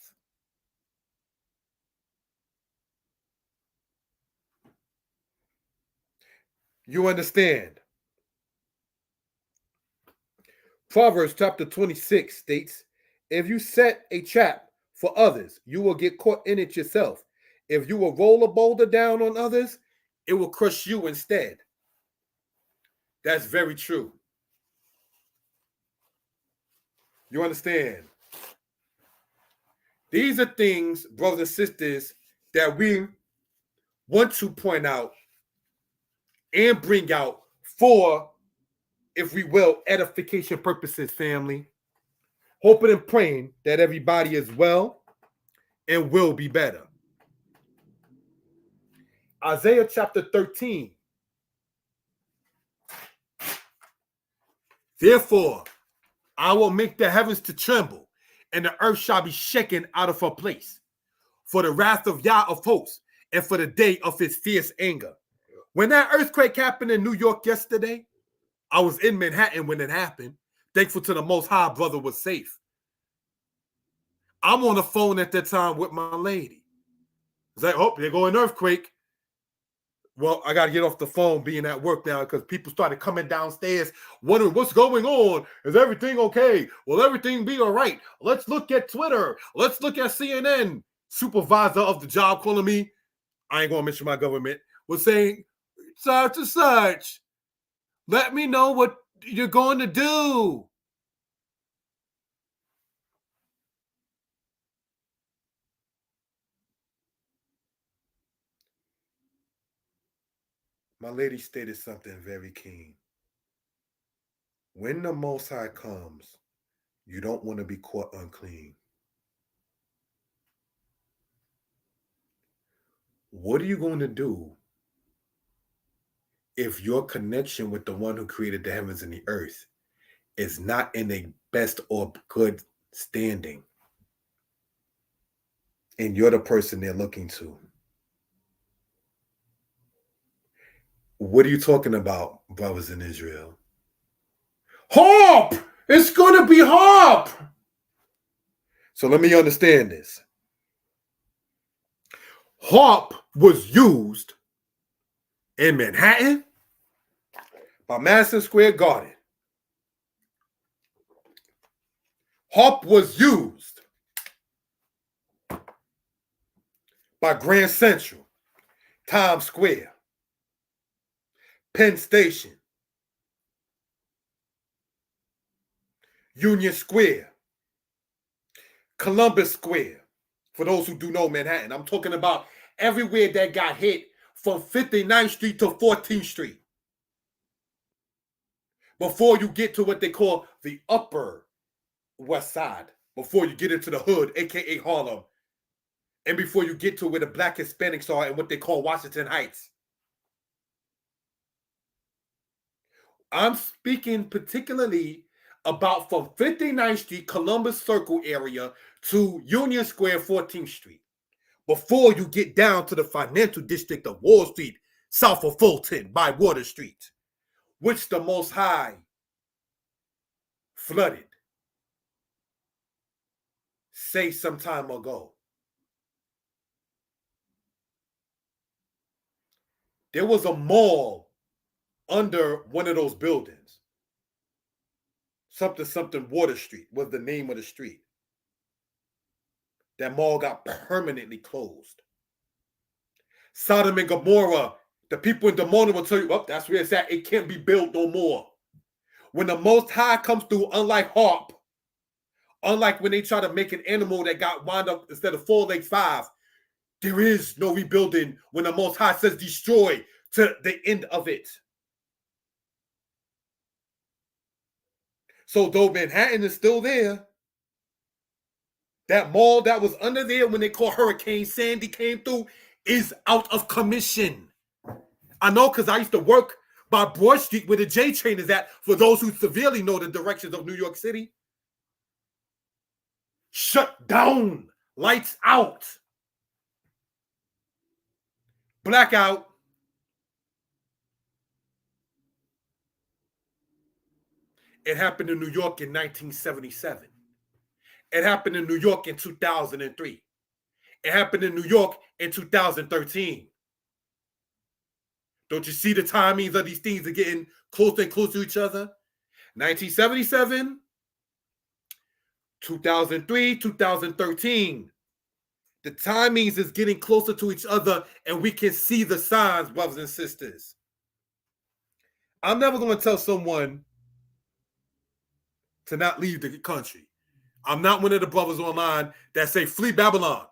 You understand? Proverbs chapter 26 states, if you set a trap for others, you will get caught in it yourself. If you will roll a boulder down on others, it will crush you instead. That's very true. You understand? These are things, brothers and sisters, that we want to point out and bring out for, if we will, edification purposes, family. Hoping and praying that everybody is well and will be better. Isaiah chapter 13. Therefore, I will make the heavens to tremble, and the earth shall be shaken out of her place, for the wrath of Yah of hosts, and for the day of his fierce anger. When that earthquake happened in New York yesterday, I was in Manhattan when it happened. Thankful to the Most High, brother was safe. I'm on the phone at that time with my lady. It's like, oh, they're going earthquake. Well, I got to get off the phone being at work now because people started coming downstairs wondering what's going on. Is everything okay? Will everything be all right? Let's look at Twitter. Let's look at CNN. Supervisor of the job calling me, I ain't going to mention my government, was saying, such and such, let me know what you're going to do. My lady stated something very keen. When the Most High comes, you don't want to be caught unclean. What are you going to do if your connection with the one who created the heavens and the earth is not in a best or good standing, and you're the person they're looking to? What are you talking about, brothers in Israel? Haarp! It's going to be Haarp! So let me understand this. Haarp was used in Manhattan by Madison Square Garden. Haarp was used by Grand Central, Times Square, Penn Station, Union Square, Columbus Square. For those who do know Manhattan, I'm talking about everywhere that got hit from 59th Street to 14th Street. Before you get to what they call the Upper West Side, before you get into the hood, aka Harlem, and before you get to where the Black Hispanics are and what they call Washington Heights. I'm speaking particularly about from 59th Street, Columbus Circle area to Union Square, 14th Street. Before you get down to the financial district of Wall Street, south of Fulton by Water Street, which the Most High flooded, say some time ago. There was a mall under one of those buildings. Something Water Street was the name of the street. That mall got permanently closed. Sodom and Gomorrah, the people in Demona will tell you, well, that's where it's at. It can't be built no more. When the Most High comes through, unlike Haarp, unlike when they try to make an animal that got wound up instead of 4 legs 5, there is no rebuilding when the Most High says destroy to the end of it. So though Manhattan is still there, that mall that was under there when they called Hurricane Sandy came through is out of commission. I know because I used to work by Broad Street where the J train is at, for those who severely know the directions of New York City. Shut down. Lights out. Blackout. It happened in New York in 1977. It happened in New York in 2003. It happened in New York in 2013. Don't you see the timings of these things are getting closer and closer to each other? 1977, 2003, 2013. The timings is getting closer to each other, and we can see the signs, brothers and sisters. I'm never going to tell someone to not leave the country. I'm not one of the brothers online that say flee Babylon.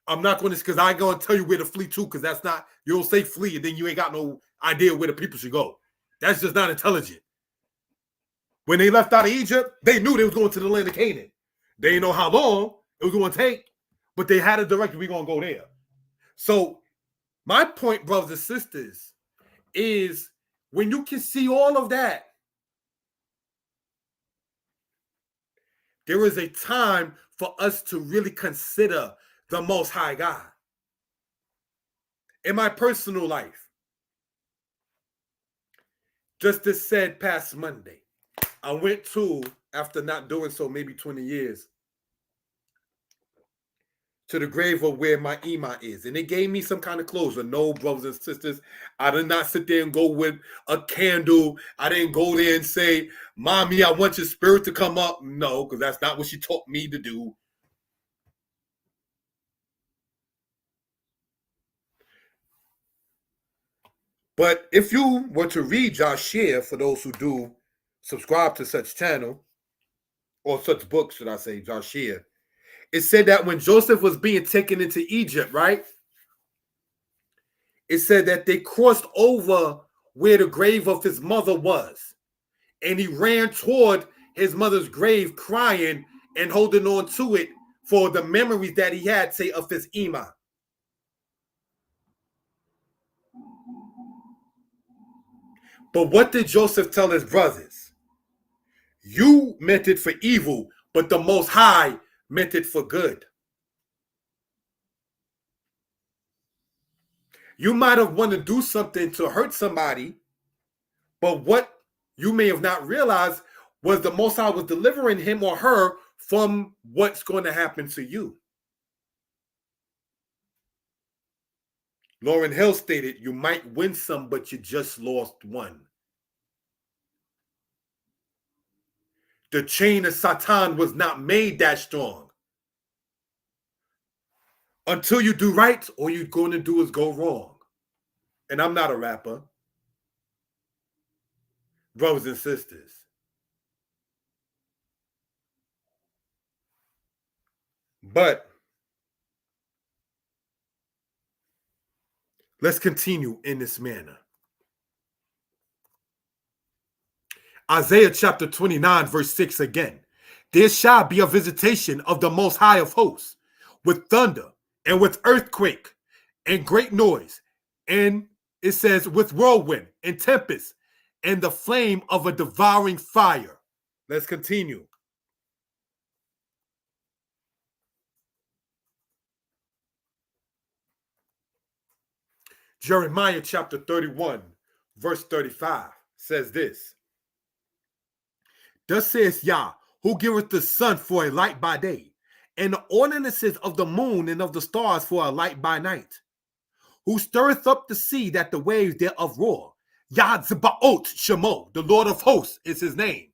I'm not going to, because I ain't going to tell you where to flee to, because that's not, you don't say flee and then you ain't got no idea where the people should go. That's just not intelligent. When they left out of Egypt, they knew they was going to the land of Canaan. They didn't know how long it was going to take, but they had a direction. We're going to go there. So my point, brothers and sisters, is when you can see all of that, there is a time for us to really consider the Most High God. In my personal life, just this said past Monday, I went to, after not doing so maybe 20 years, to the grave of where my Ima is. And they gave me some kind of closure. No, brothers and sisters, I did not sit there and go with a candle. I didn't go there and say, Mommy, I want your spirit to come up. No, because that's not what she taught me to do. But if you were to read Joshua, for those who do subscribe to such channel, or such books, should I say, Joshua, it said that when Joseph was being taken into Egypt, right? It said that they crossed over where the grave of his mother was. And he ran toward his mother's grave crying and holding on to it for the memories that he had, say, of his Ima. But what did Joseph tell his brothers? You meant it for evil, but the Most High meant it for good. You might have wanted to do something to hurt somebody, but what you may have not realized was the Most High was delivering him or her from what's going to happen to you. Lauryn Hill stated, you might win some, but you just lost one. The chain of Satan was not made that strong. Until you do right, all you're going to do is go wrong. And I'm not a rapper. Brothers and sisters. But let's continue in this manner. Isaiah chapter 29, verse 6 again. There shall be a visitation of the Most High of hosts, with thunder and with earthquake and great noise. And it says with whirlwind and tempest and the flame of a devouring fire. Let's continue. Jeremiah chapter 31, verse 35 says this. Thus says Yah, who giveth the sun for a light by day, and the ordinances of the moon and of the stars for a light by night, who stirreth up the sea that the waves thereof roar. Yah Zebaot Shemo, the Lord of hosts is his name.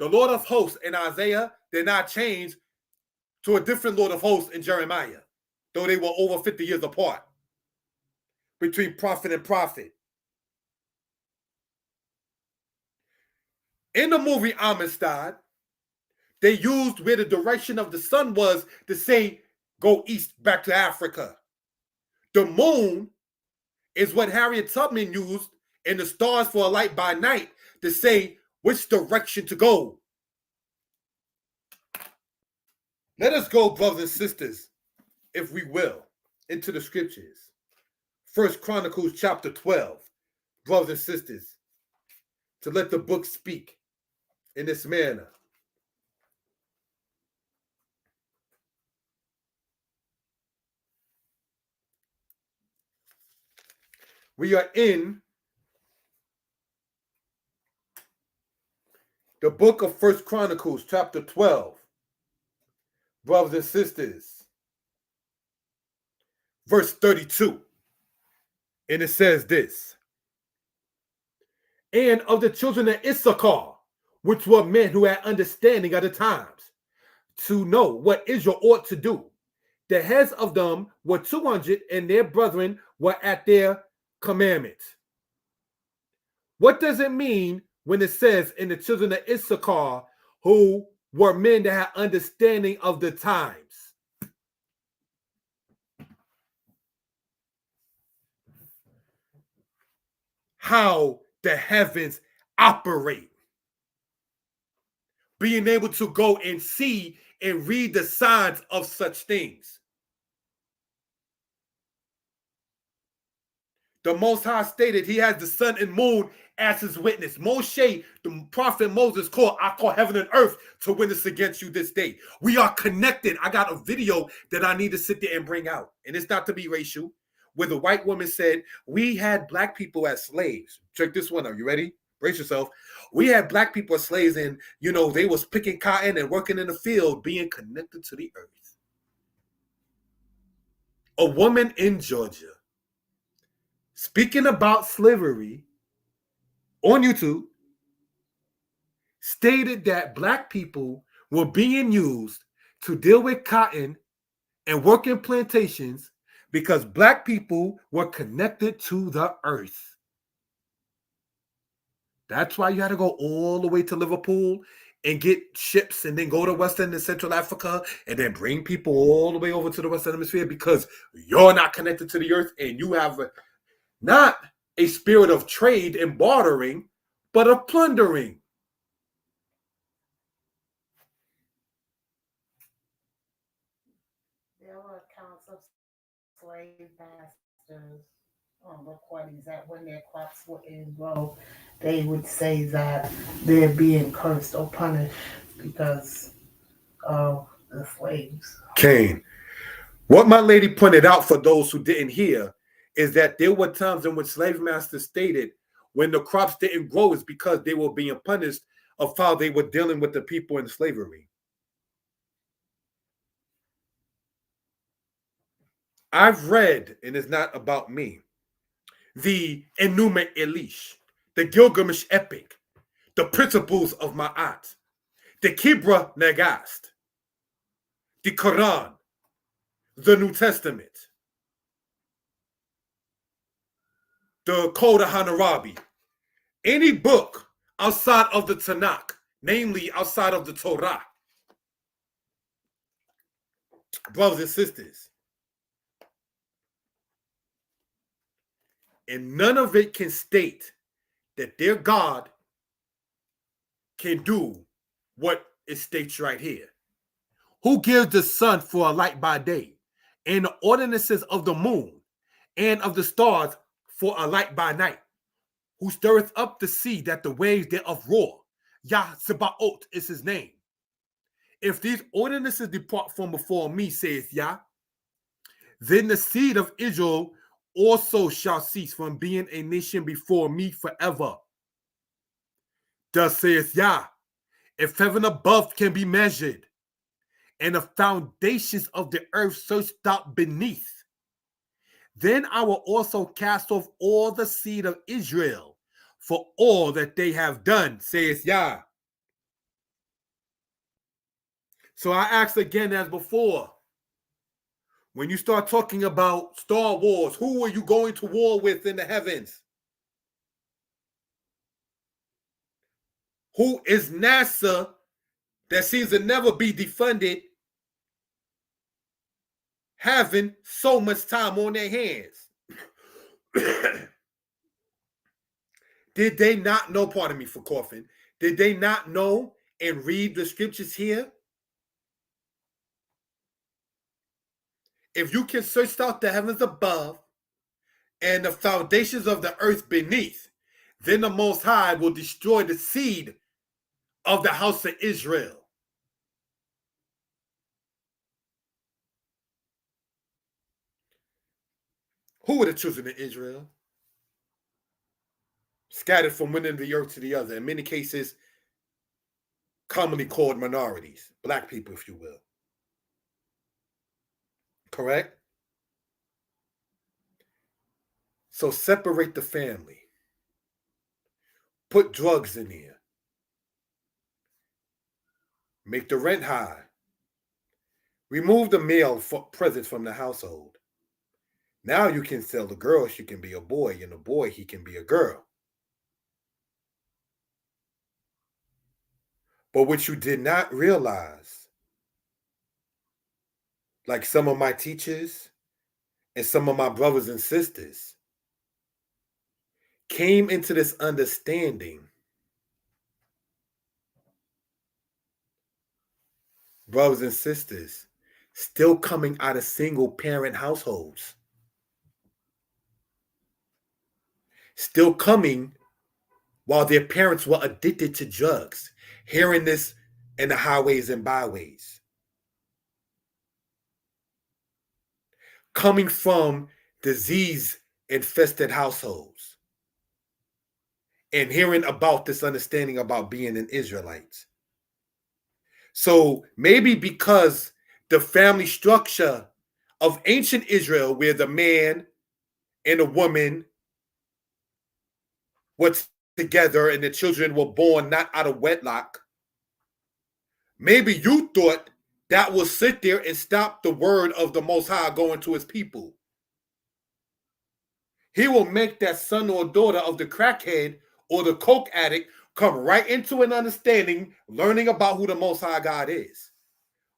The Lord of hosts in Isaiah did not change to a different Lord of hosts in Jeremiah, though they were over 50 years apart between prophet and prophet. In the movie Amistad, they used where the direction of the sun was to say, go east back to Africa. The moon is what Harriet Tubman used in The Stars for a Light by Night to say which direction to go. Let us go, brothers and sisters, if we will, into the scriptures. 1 Chronicles chapter 12, brothers and sisters, to let the book speak in this manner. We are in the book of 1 Chronicles chapter 12, brothers and sisters, verse 32. And it says this. And of the children of Issachar, which were men who had understanding of the times, to know what Israel ought to do, the heads of them were 200, and their brethren were at their commandments. What does it mean when it says in the children of Issachar, who were men that had understanding of the times? How the heavens operate. Being able to go and see and read the signs of such things. The Most High stated he has the sun and moon as his witness. Moshe, the prophet Moses, I call heaven and earth to witness against you this day. We are connected. I got a video that I need to sit there and bring out. And it's not to be racial. Where the white woman said, we had black people as slaves. Check this one out. You ready? Brace yourself. We had black people as slaves, and, you know, they was picking cotton and working in the field, being connected to the earth. A woman in Georgia, speaking about slavery on YouTube, stated that black people were being used to deal with cotton and work in plantations because black people were connected to the earth. That's why you had to go all the way to Liverpool and get ships and then go to Western and Central Africa and then bring people all the way over to the Western Hemisphere because you're not connected to the earth and you have not a spirit of trade and bartering, but of plundering. There were accounts of slave masters recordings that when their crops wouldn't grow, they would say that they're being cursed or punished because of the slaves. Cain. What my lady pointed out for those who didn't hear is that there were times in which slave masters stated when the crops didn't grow is because they were being punished of how they were dealing with the people in slavery. I've read, and it's not about me, the Enuma Elish, the Gilgamesh epic, the principles of Ma'at, the Kibra Nagast, the Quran, the New Testament, the Code of Hammurabi, any book outside of the Tanakh, namely outside of the Torah. Brothers and sisters, and none of it can state that their God can do what it states right here. Who gives the sun for a light by day, and the ordinances of the moon and of the stars for a light by night? Who stirreth up the sea that the waves thereof roar? Yah Sebaot is his name. If these ordinances depart from before me, says Yah, then the seed of Israel also shall cease from being a nation before me forever. Thus saith Yah, if heaven above can be measured, and the foundations of the earth searched out beneath, then I will also cast off all the seed of Israel for all that they have done, says Yah. So I ask again as before, when you start talking about Star Wars, who are you going to war with in the heavens? Who is NASA that seems to never be defunded having so much time on their hands? Did they not know, pardon me for coughing, did they not know and read the scriptures here? If you can search out the heavens above and the foundations of the earth beneath, then the Most High will destroy the seed of the house of Israel. Who are the children of Israel? Scattered from one end of the earth to the other. In many cases, commonly called minorities. Black people, if you will. Correct? So separate the family. Put drugs in here. Make the rent high. Remove the male presence from the household. Now you can tell the girl she can be a boy, and the boy, he can be a girl. But what you did not realize, like some of my teachers and some of my brothers and sisters came into this understanding, brothers and sisters, still coming out of single parent households, still coming while their parents were addicted to drugs, hearing this in the highways and byways, coming from disease infested households, and hearing about this understanding about being an Israelite. So maybe because the family structure of ancient Israel, where the man and the woman were together and the children were born not out of wedlock, maybe you thought that will sit there and stop the word of the Most High going to his people. He will make that son or daughter of the crackhead or the coke addict come right into an understanding, learning about who the Most High God is.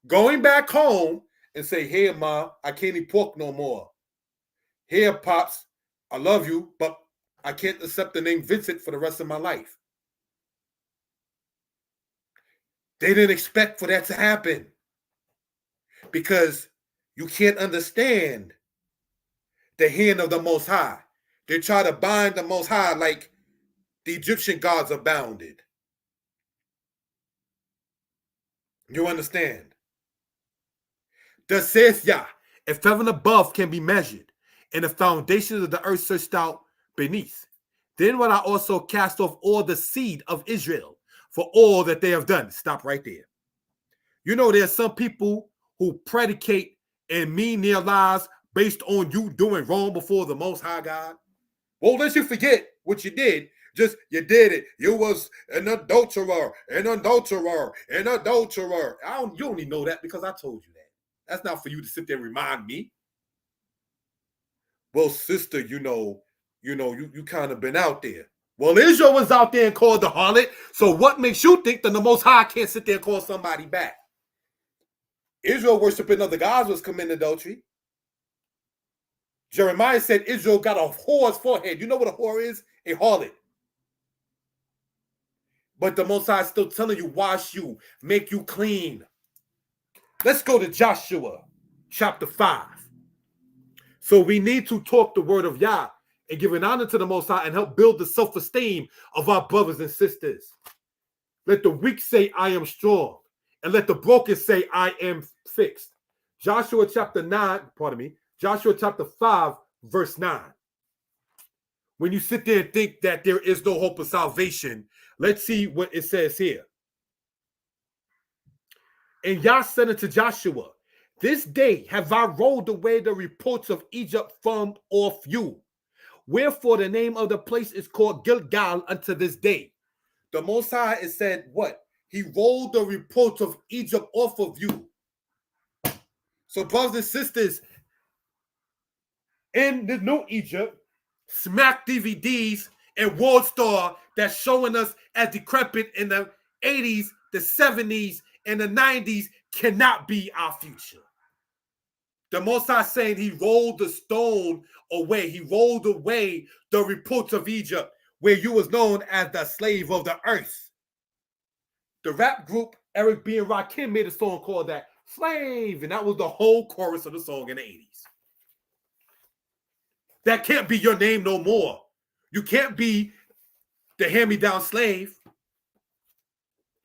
Going back home and say, "Hey, Ma, I can't eat pork no more. Here, Pops, I love you, but I can't accept the name Vincent for the rest of my life." They didn't expect for that to happen because you can't understand the hand of the Most High. They try to bind the Most High like the Egyptian gods are bounded. You understand? Thus says Yah, if heaven above can be measured, and the foundations of the earth searched out beneath, then will I also cast off all the seed of Israel for all that they have done. Stop right there. You know, there's some people who predicate and mean their lives based on you doing wrong before the Most High God. Well, let you forget what you did. Just, you did it. You was an adulterer, an adulterer, an adulterer. You only know that because I told you that. That's not for you to sit there and remind me. Well, sister, you kind of been out there. Well, Israel was out there and called the harlot. So what makes you think that the Most High can't sit there and call somebody back? Israel worshiping other gods was committing adultery. Jeremiah said Israel got a whore's forehead. You know what a whore is? A harlot. But the Most High is still telling you, wash you, make you clean. Let's go to Joshua chapter 5. So we need to talk the word of Yah and give an honor to the Most High and help build the self-esteem of our brothers and sisters. Let the weak say, I am strong. And let the broken say, I am fixed. Joshua chapter 5, verse 9. When you sit there and think that there is no hope of salvation, let's see what it says here. And Yah said unto Joshua, this day have I rolled away the reproach of Egypt from off you. Wherefore the name of the place is called Gilgal unto this day. The Most High has said what? He rolled the reproach of Egypt off of you. So brothers and sisters, in the new Egypt, smack DVDs and World Star that's showing us as decrepit in the 80s, the 70s, and the 90s cannot be our future. The Most High saying he rolled the stone away. He rolled away the reproach of Egypt, where you was known as the slave of the earth. The rap group Eric B. and Rakim made a song called that Slave, and that was the whole chorus of the song in the 80s. That can't be your name no more. You can't be the hand-me-down slave.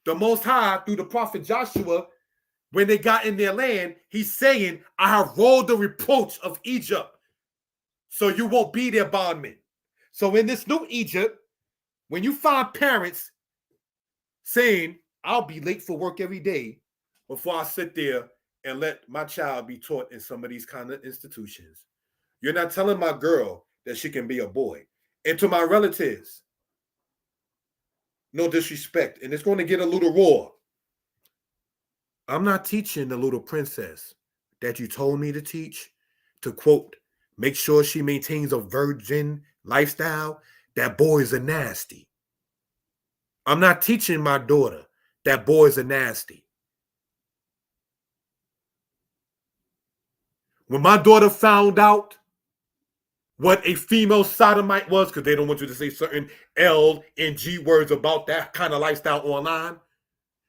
The Most High, through the prophet Joshua, when they got in their land, he's saying, I have rolled the reproach of Egypt, so you won't be their bondman. So in this new Egypt, when you find parents saying, I'll be late for work every day before I sit there and let my child be taught in some of these kind of institutions, you're not telling my girl that she can be a boy. And to my relatives, no disrespect, and it's going to get a little raw. I'm not teaching the little princess that you told me to teach to, quote, make sure she maintains a virgin lifestyle, that boys are nasty. I'm not teaching my daughter that boys are nasty. When my daughter found out what a female sodomite was, because they don't want you to say certain L and G words about that kind of lifestyle online,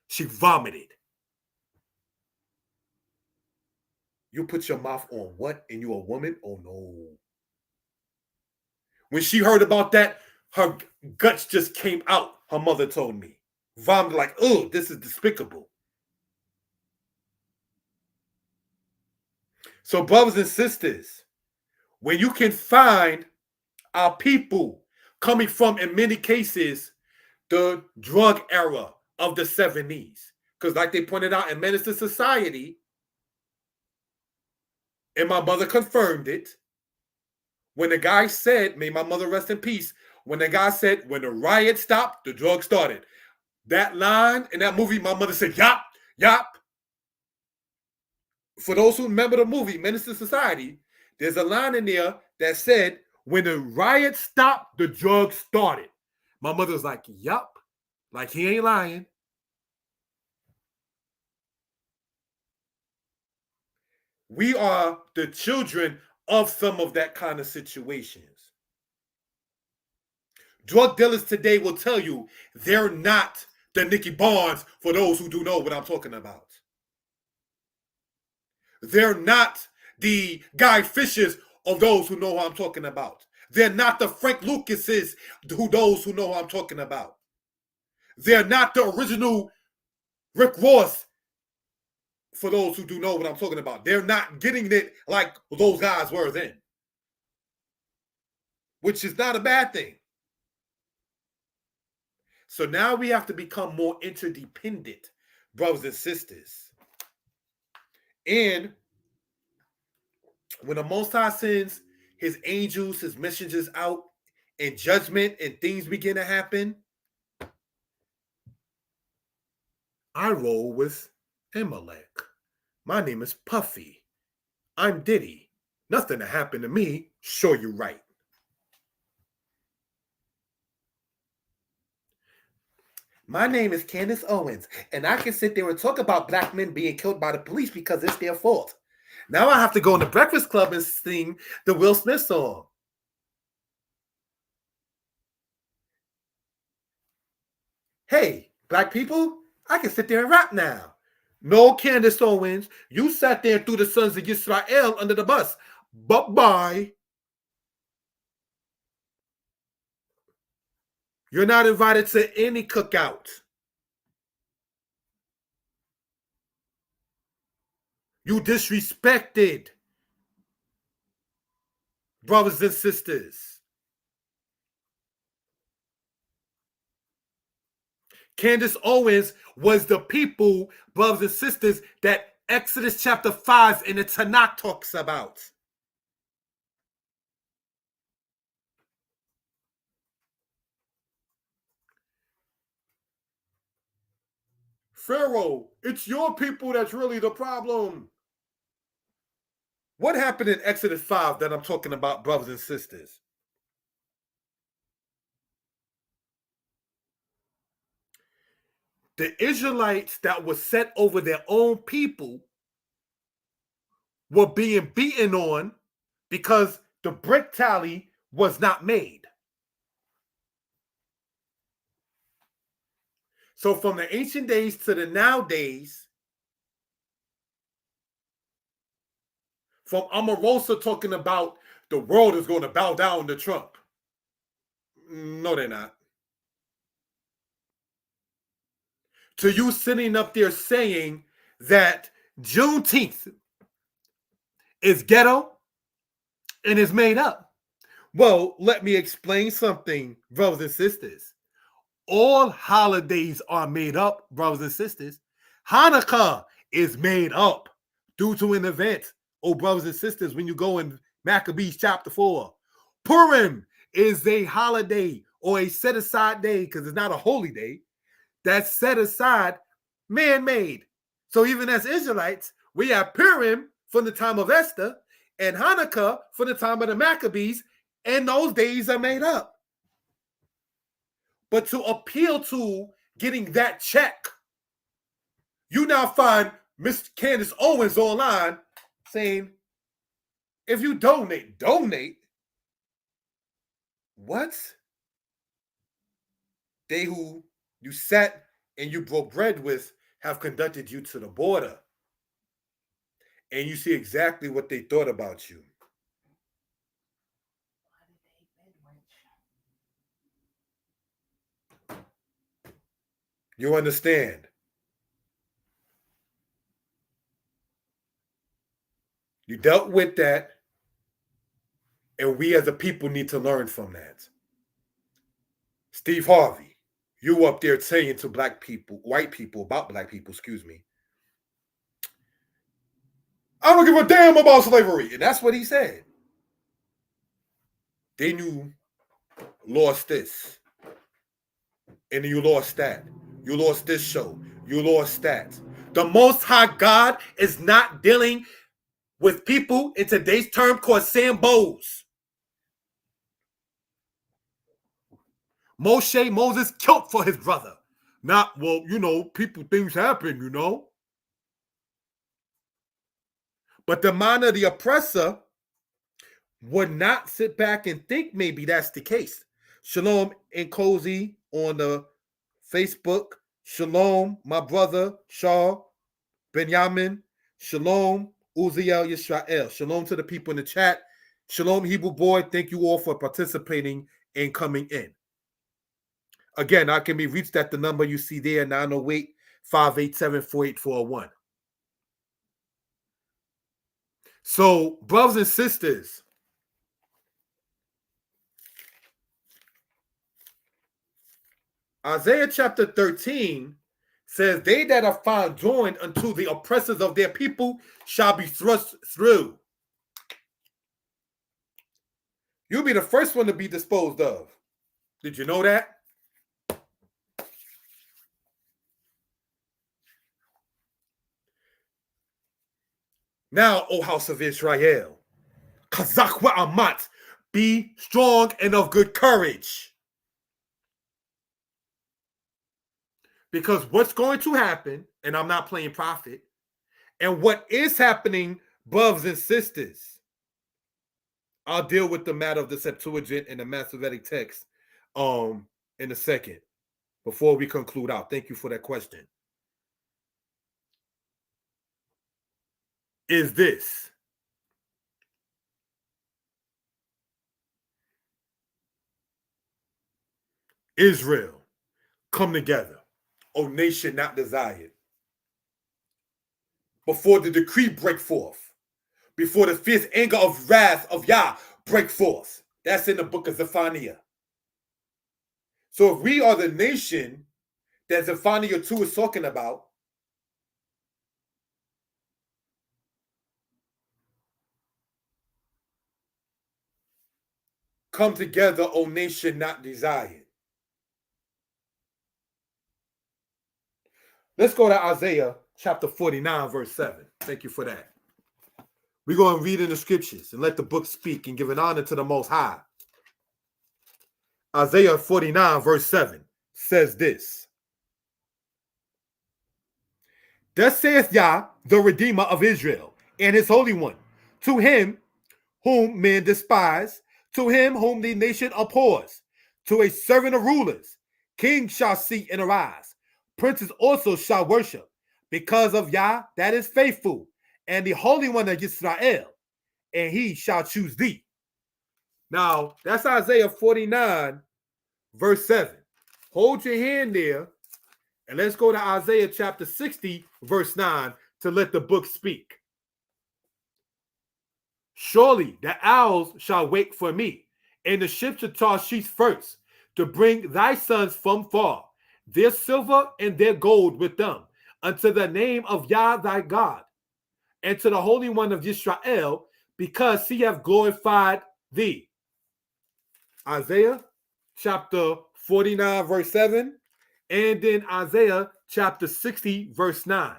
she vomited. You put your mouth on what? And you a woman? Oh no. When she heard about that, her guts just came out, her mother told me. Vomited like, oh, this is despicable. So, brothers and sisters, when you can find our people coming from, in many cases, the drug era of the 70s, because like they pointed out in Menace to Society, and my mother confirmed it, when the guy said, may my mother rest in peace, when the guy said, when the riot stopped, the drug started. That line in that movie, my mother said, yop, yop. For those who remember the movie, Menace to Society, there's a line in there that said, when the riot stopped, the drugs started. My mother was like, yup, like he ain't lying. We are the children of some of that kind of situations. Drug dealers today will tell you they're not the Nicky Barnes, for those who do know what I'm talking about. They're not the Guy Fishers of those who know what I'm talking about. They're not the Frank Lucases who those who know what I'm talking about. They're not the original Rick Ross for those who do know what I'm talking about. They're not getting it like those guys were then, which is not a bad thing. So now we have to become more interdependent, brothers and sisters. And when the Most High sends his angels, his messengers out, and judgment and things begin to happen, I roll with Amalek. My name is Puffy. I'm Diddy. Nothing to happen to me. Sure, you're right. My name is Candace Owens, and I can sit there and talk about black men being killed by the police because it's their fault. Now I have to go in the Breakfast Club and sing the Will Smith song. Hey, black people, I can sit there and rap now. No, Candace Owens, you sat there and threw the sons of Israel under the bus. Bye-bye. You're not invited to any cookout. You disrespected brothers and sisters. Candace Owens was the people, brothers and sisters, that Exodus chapter 5 in the Tanakh talks about. Pharaoh, it's your people that's really the problem. What happened in Exodus 5 that I'm talking about, brothers and sisters? The Israelites that were set over their own people were being beaten on because the brick tally was not made. So from the ancient days to the nowadays, from Omarosa talking about the world is going to bow down to Trump. No, they're not. To you sitting up there saying that Juneteenth is ghetto and is made up. Well, let me explain something, brothers and sisters. All holidays are made up, brothers and sisters. Hanukkah is made up due to an event, oh, brothers and sisters, when you go in Maccabees chapter 4. Purim is a holiday or a set-aside day, because it's not a holy day, that's set aside, man-made. So even as Israelites, we have Purim from the time of Esther and Hanukkah from the time of the Maccabees, and those days are made up. But to appeal to getting that check, you now find Miss Candace Owens online saying, if you donate. What? They who you sat and you broke bread with have conducted you to the border. And you see exactly what they thought about you. You understand? You dealt with that, and we as a people need to learn from that. Steve Harvey, you up there saying to black people, white people, about black people, excuse me, I don't give a damn about slavery. And that's what he said. Then you lost this. And then you lost that. You lost this show. You lost that. The Most High God is not dealing with people in today's term called Sambos. Moses killed for his brother. Not, well, people, things happen, But the mind of the oppressor would not sit back and think maybe that's the case. Shalom and Cozy on the Facebook. Shalom, my brother, Shaw, Benjamin. Shalom, Uziel Yisrael. Shalom to the people in the chat. Shalom, Hebrew boy. Thank you all for participating and coming in. Again, I can be reached at the number you see there, 908-587-4841. So, brothers and sisters, Isaiah chapter 13 says, they that are found joined unto the oppressors of their people shall be thrust through. You'll be the first one to be disposed of. Did you know that? Now, O house of Israel, Kazak wa Amat, be strong and of good courage. Because what's going to happen, and I'm not playing prophet, and what is happening, brothers and sisters, I'll deal with the matter of the Septuagint and the Masoretic text in a second before we conclude out. Thank you for that question. Is this Israel come together, O nation not desired, before the decree break forth, before the fierce anger of wrath of Yah break forth. That's in the book of Zephaniah. So if we are the nation that Zephaniah 2 is talking about, come together, O nation not desired. Let's go to Isaiah chapter 49, verse 7. Thank you for that. We're going to read in the scriptures and let the book speak and give an honor to the Most High. Isaiah 49, verse 7 says this. Thus saith Yah, the Redeemer of Israel, and his Holy One, to him whom men despise, to him whom the nation abhors, to a servant of rulers, kings shall see and arise, princes also shall worship, because of Yah that is faithful, and the Holy One of Israel, and he shall choose thee. Now, that's Isaiah 49, verse 7. Hold your hand there, and let's go to Isaiah chapter 60, verse 9, to let the book speak. Surely the owls shall wake for me, and the ships of Tarshish first, to bring thy sons from far, their silver and their gold with them, unto the name of Yah thy God, and to the Holy One of Israel, because he hath glorified thee. Isaiah chapter 49, verse 7, and then Isaiah chapter 60, verse 9.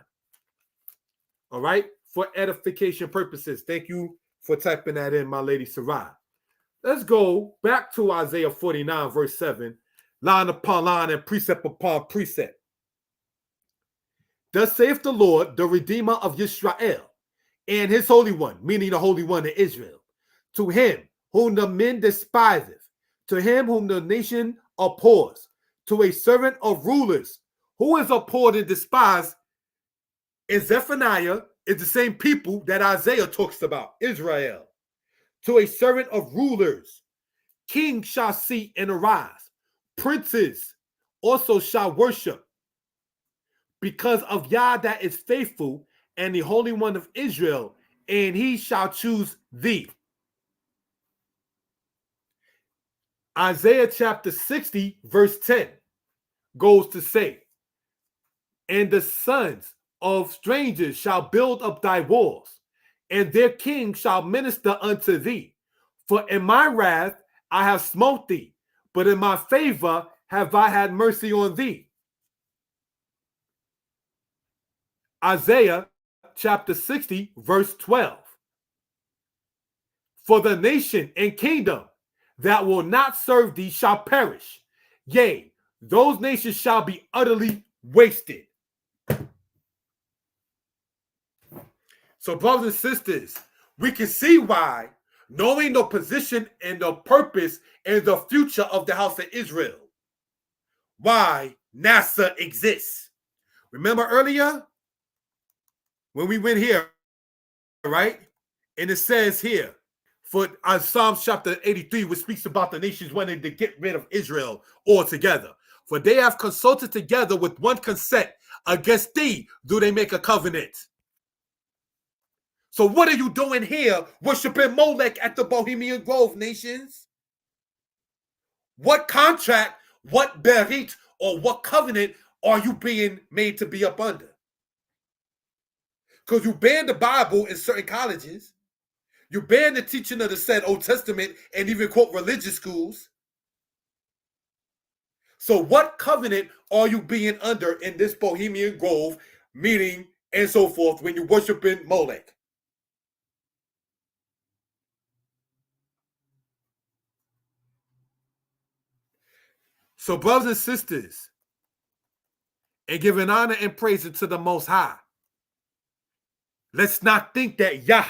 All right? For edification purposes. Thank you for typing that in, my lady Sarai. Let's go back to Isaiah 49, verse 7, line upon line and precept upon precept. Thus saith the Lord, the Redeemer of Israel, and his Holy One, meaning the Holy One of Israel, to him whom the men despiseth, to him whom the nation abhors, to a servant of rulers. Who is abhorred and despised in Zephaniah is the same people that Isaiah talks about, Israel. To a servant of rulers, kings shall see and arise, princes also shall worship, because of Yah that is faithful and the Holy One of Israel, and he shall choose thee. Isaiah chapter 60, verse 10 goes to say, and the sons of strangers shall build up thy walls, and their king shall minister unto thee. For in my wrath I have smote thee, but in my favor have I had mercy on thee. Isaiah chapter 60, verse 12. For the nation and kingdom that will not serve thee shall perish. Yea, those nations shall be utterly wasted. So, brothers and sisters, we can see why, knowing the position and the purpose and the future of the house of Israel, why NASA exists. Remember earlier when we went here, right? And it says here, for Psalms chapter 83, which speaks about the nations wanting to get rid of Israel altogether. For they have consulted together with one consent against thee, do they make a covenant. So what are you doing here worshiping Molech at the Bohemian Grove, nations? What contract, what berit, or what covenant are you being made to be up under? Because you banned the Bible in certain colleges. You ban the teaching of the said Old Testament and even quote religious schools. So what covenant are you being under in this Bohemian Grove meeting and so forth when you're worshiping Molech? So brothers and sisters, and giving honor and praise to the Most High, let's not think that Yah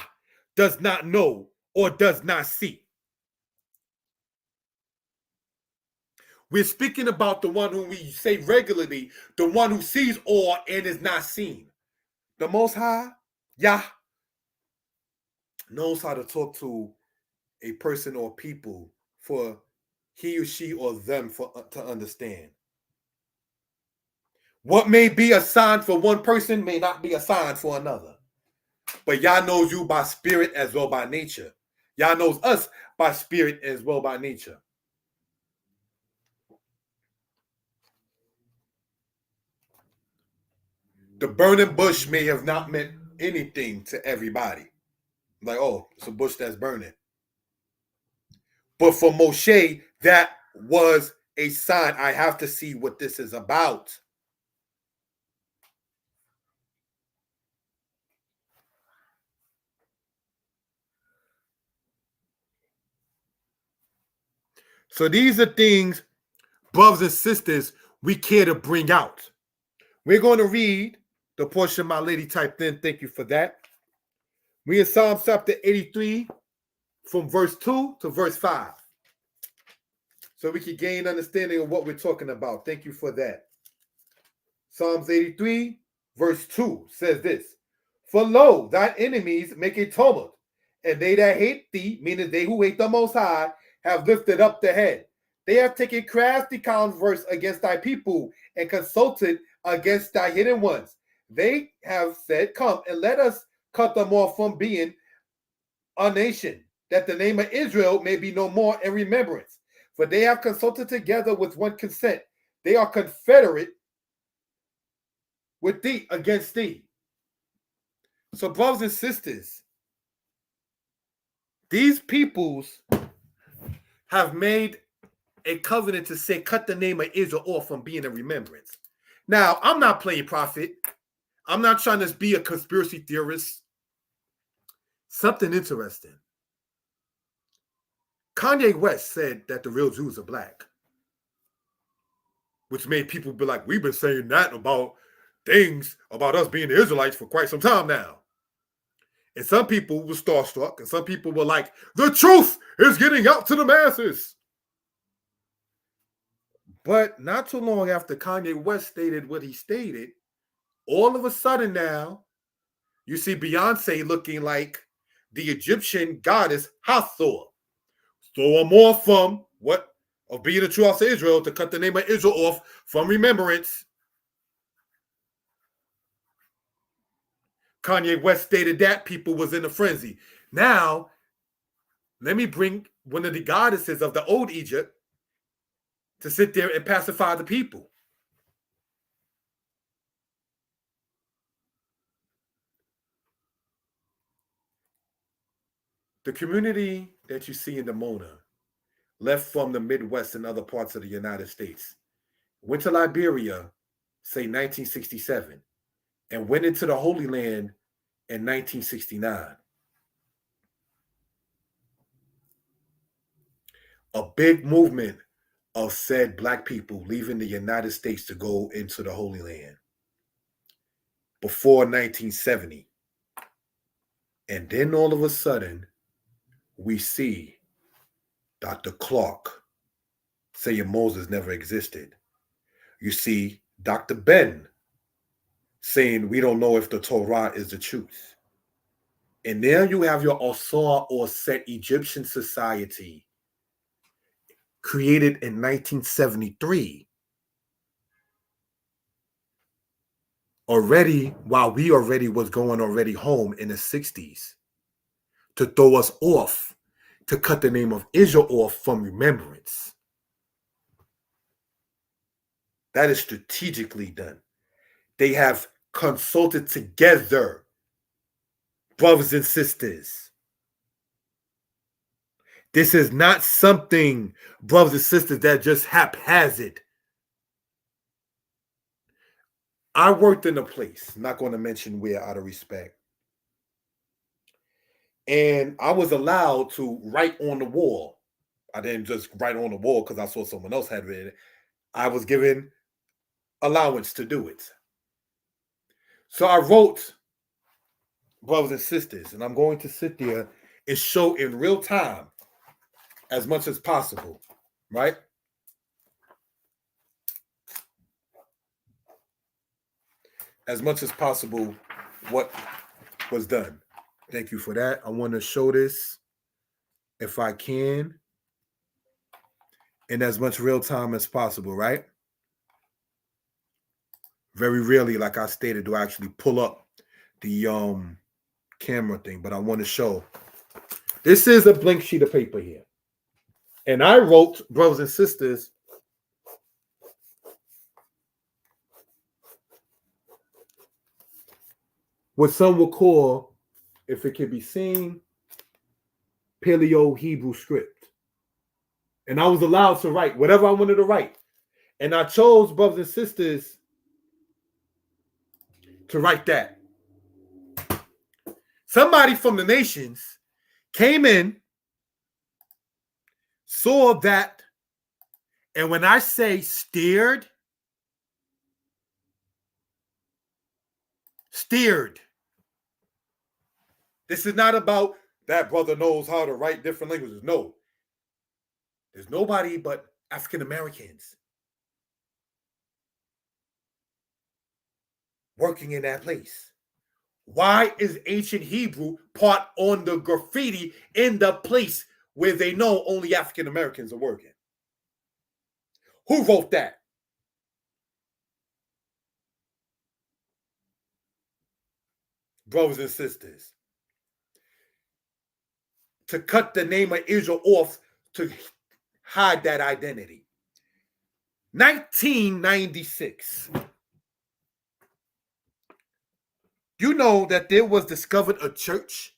does not know or does not see. We're speaking about the one whom we say regularly, the one who sees all and is not seen. The Most High, Yah, knows how to talk to a person or people for he or she or them to understand. What may be a sign for one person may not be a sign for another. But Yah knows you by spirit as well by nature. Yah knows us by spirit as well by nature. The burning bush may have not meant anything to everybody. Like, oh, it's a bush that's burning. But for Moshe, that was a sign. I have to see what this is about. So these are things, brothers and sisters, we care to bring out. We're going to read the portion my lady typed in. Thank you for that. We in Psalm chapter 83 from verse 2 to verse 5. So we can gain understanding of what we're talking about. Thank you for that. Psalms 83 verse 2 says this. For lo, thine enemies make a tumult, and they that hate thee, meaning they who hate the Most High, have lifted up the head. They have taken crafty converse against thy people and consulted against thy hidden ones. They have said, come and let us cut them off from being a nation, that the name of Israel may be no more in remembrance. For they have consulted together with one consent. They are confederate with thee against thee. So, brothers and sisters, these peoples have made a covenant to say, cut the name of Israel off from being in remembrance. Now, I'm not playing prophet. I'm not trying to be a conspiracy theorist. Something interesting. Kanye West said that the real Jews are black, which made people be like, we've been saying that about things about us being the Israelites for quite some time now. And some people were starstruck, and some people were like, the truth is getting out to the masses. But not too long after Kanye West stated what he stated, all of a sudden now, you see Beyonce looking like the Egyptian goddess Hathor. So I'm off from what? Of being a true house of Israel, to cut the name of Israel off from remembrance. Kanye West stated that people was in a frenzy. Now, let me bring one of the goddesses of the old Egypt to sit there and pacify the people. The community that you see in the Mona left from the Midwest and other parts of the United States, went to Liberia, say 1967, and went into the Holy Land in 1969. A big movement of said black people leaving the United States to go into the Holy Land before 1970. And then all of a sudden, we see Dr. Clark saying Moses never existed. You see Dr. Ben saying we don't know if the Torah is the truth. And there you have your Osar or Set Egyptian Society, created in 1973. Already, while we already was going already home in the 60s, to throw us off, to cut the name of Israel off from remembrance. That is strategically done. They have consulted together, brothers and sisters. This is not something, brothers and sisters, that just haphazard. I worked in a place, not going to mention where out of respect, and I was allowed to write on the wall. I didn't just write on the wall because I saw someone else had written it. I was given allowance to do it. So I wrote, brothers and sisters, and I'm going to sit there and show in real time as much as possible, right? As much as possible what was done. Thank you for that. I want to show this, if I can, in as much real time as possible, right? Very rarely, like I stated, do I actually pull up the camera thing, but I want to show. This is a blank sheet of paper here. And I wrote, brothers and sisters, what some would call, if it can be seen, Paleo Hebrew script. And I was allowed to write whatever I wanted to write. And I chose, brothers and sisters, to write that. Somebody from the nations came in, saw that, and when I say steered, this is not about that brother knows how to write different languages. No. There's nobody but African Americans working in that place. Why is ancient Hebrew part on the graffiti in the place where they know only African Americans are working? Who wrote that? Brothers and sisters. To cut the name of Israel off to hide that identity. 1996. You know that there was discovered a church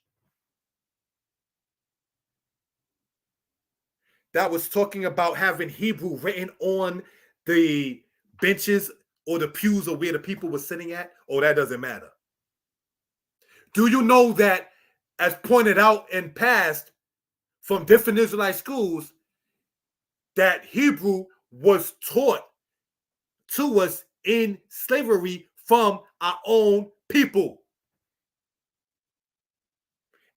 that was talking about having Hebrew written on the benches or the pews or where the people were sitting at? Oh, that doesn't matter. Do you know that, as pointed out in past from different Israelite schools, that Hebrew was taught to us in slavery from our own people?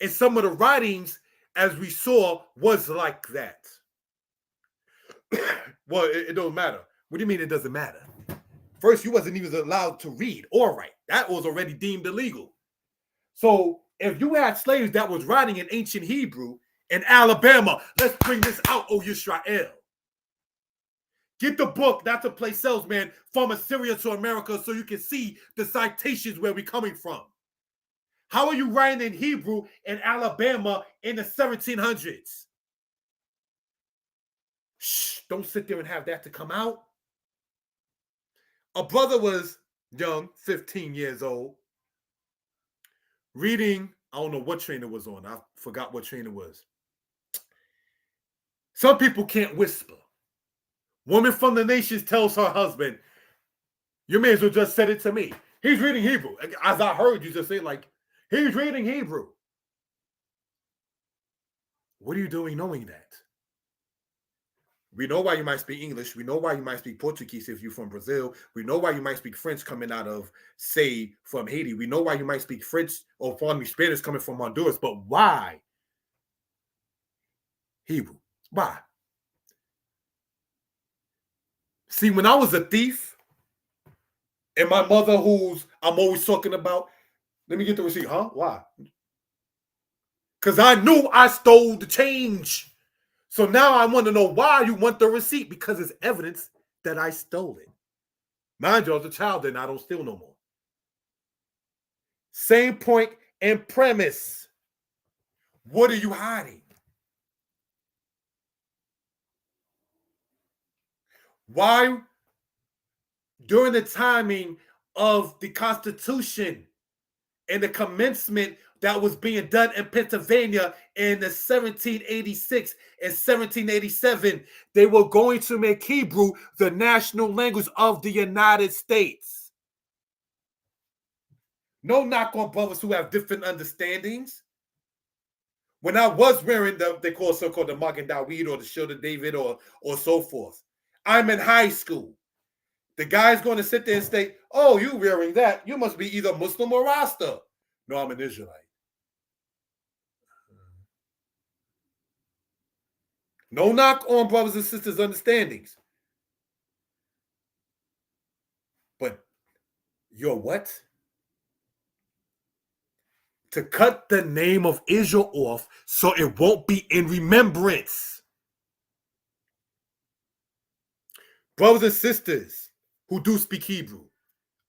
And some of the writings, as we saw, was like that. Well, it don't matter. What do you mean it doesn't matter? First, you wasn't even allowed to read or write. That was already deemed illegal. So if you had slaves that was writing in ancient Hebrew in Alabama, let's bring this out, O Yisrael. Get the book, not to play salesman, from Assyria to America so you can see the citations where we're coming from. How are you writing in Hebrew in Alabama in the 1700s? Shh, don't sit there and have that to come out. A brother was young, 15 years old, reading, I don't know what train it was on. I forgot what train it was. Some people can't whisper. Woman from the nations tells her husband, you may as well just said it to me. He's reading Hebrew. As I heard you just say, like, he's reading Hebrew. What are you doing knowing that? We know why you might speak English. We know why you might speak Portuguese if you're from Brazil. We know why you might speak French coming out of, say, from Haiti. We know why you might speak French or Spanish coming from Honduras. But why Hebrew? Why? See, when I was a thief, and my mother, who's I'm always talking about, let me get the receipt. Huh? Why? Because I knew I stole the change. So now I want to know why you want the receipt, because it's evidence that I stole it. Mind you, I was a child then, I don't steal no more. Same point and premise. What are you hiding? Why, during the timing of the Constitution and the commencement that was being done in Pennsylvania in the 1786 and 1787, they were going to make Hebrew the national language of the United States. No knock on brothers who have different understandings. When I was wearing they call so-called the Magen Dawid or the Shield of David or so forth, I'm in high school. The guy's going to sit there and say, oh, you wearing that, you must be either Muslim or Rasta. No, I'm an Israelite. No knock on brothers and sisters' understandings. But you're what? To cut the name of Israel off so it won't be in remembrance. Brothers and sisters who do speak Hebrew,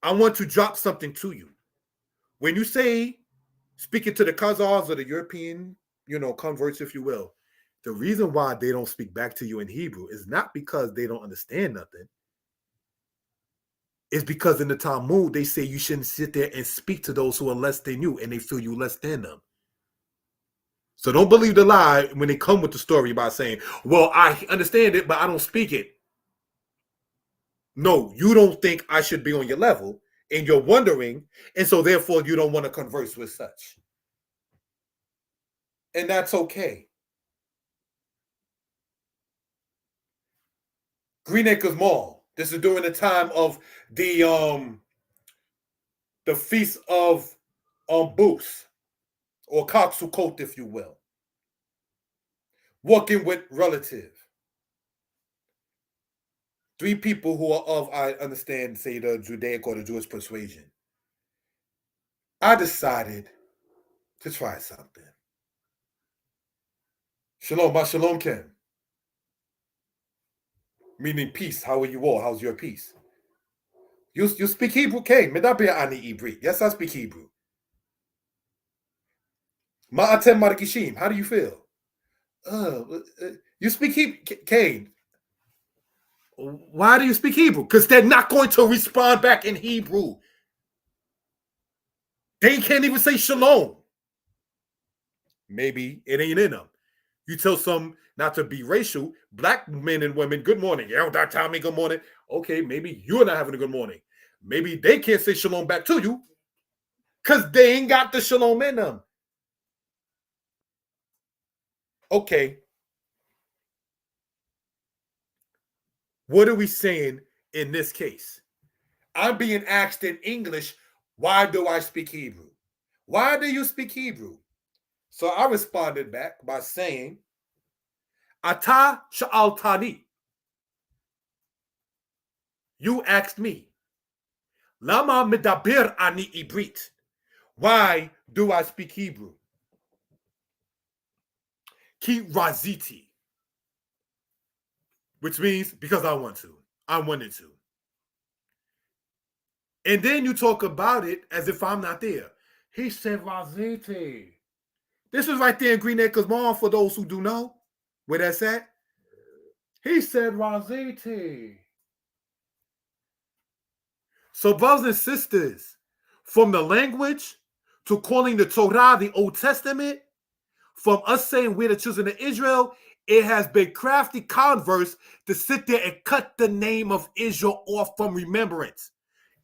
I want to drop something to you. When you say speaking to the Khazars or the European, converts, if you will, the reason why they don't speak back to you in Hebrew is not because they don't understand nothing. It's because in the Talmud, they say you shouldn't sit there and speak to those who are less than you and they feel you less than them. So don't believe the lie when they come with the story by saying, well, I understand it, but I don't speak it. No, you don't think I should be on your level and you're wondering, and so therefore you don't want to converse with such. And that's okay. Green Acres Mall. This is during the time of the feast of Booth, or Chag Sukkot, if you will. Working with relative. 3 people who are of, I understand, say the Judaic or the Jewish persuasion. I decided to try something. Shalom, my Shalom Ken. Meaning peace. How are you all? How's your peace? You speak Hebrew? Okay, medaber ani Ibrit. Yes, I speak Hebrew. Ma'atem margishim. How do you feel? You speak Hebrew? Kane. Why do you speak Hebrew? Because they're not going to respond back in Hebrew. They can't even say shalom. Maybe it ain't in them. You tell some, not to be racial, black men and women, good morning. Yeah, that tell me good morning. Okay, maybe you're not having a good morning. maybe they can't say shalom back to you because they ain't got the shalom in them. Okay. What are we saying in this case? I'm being asked in English, why do I speak Hebrew? Why do you speak Hebrew? So I responded back by saying, Ata sha'altani. You asked me. Lama medaber ani ibrit. Why do I speak Hebrew? Ki raziti. Which means because I want to. I wanted to. And then you talk about it as if I'm not there. He said raziti. This is right there in Green Acres Mall for those who do know where that's at. He said raziti. So brothers and sisters, from the language to calling the Torah the Old Testament, from us saying we're the children of Israel, it has been crafty converse to sit there and cut the name of Israel off from remembrance.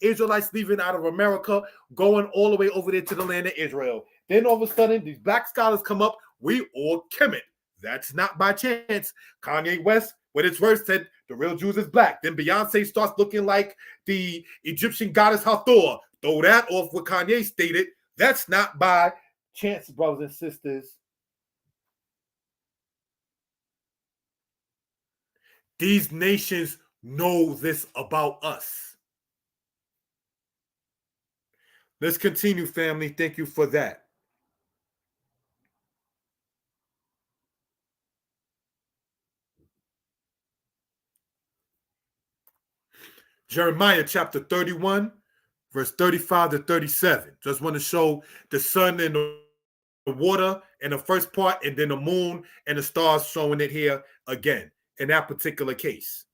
Israelites leaving out of America, going all the way over there to the land of Israel. Then all of a sudden, these black scholars come up, we all Kemet. That's not by chance. Kanye West, with its verse, said the real Jews is black. Then Beyonce starts looking like the Egyptian goddess Hathor. Throw that off what Kanye stated. That's not by chance, brothers and sisters. These nations know this about us. Let's continue, family. Thank you for that. Jeremiah chapter 31, verse 35 to 37. Just want to show the sun and the water in the first part, and then the moon and the stars showing it here again in that particular case.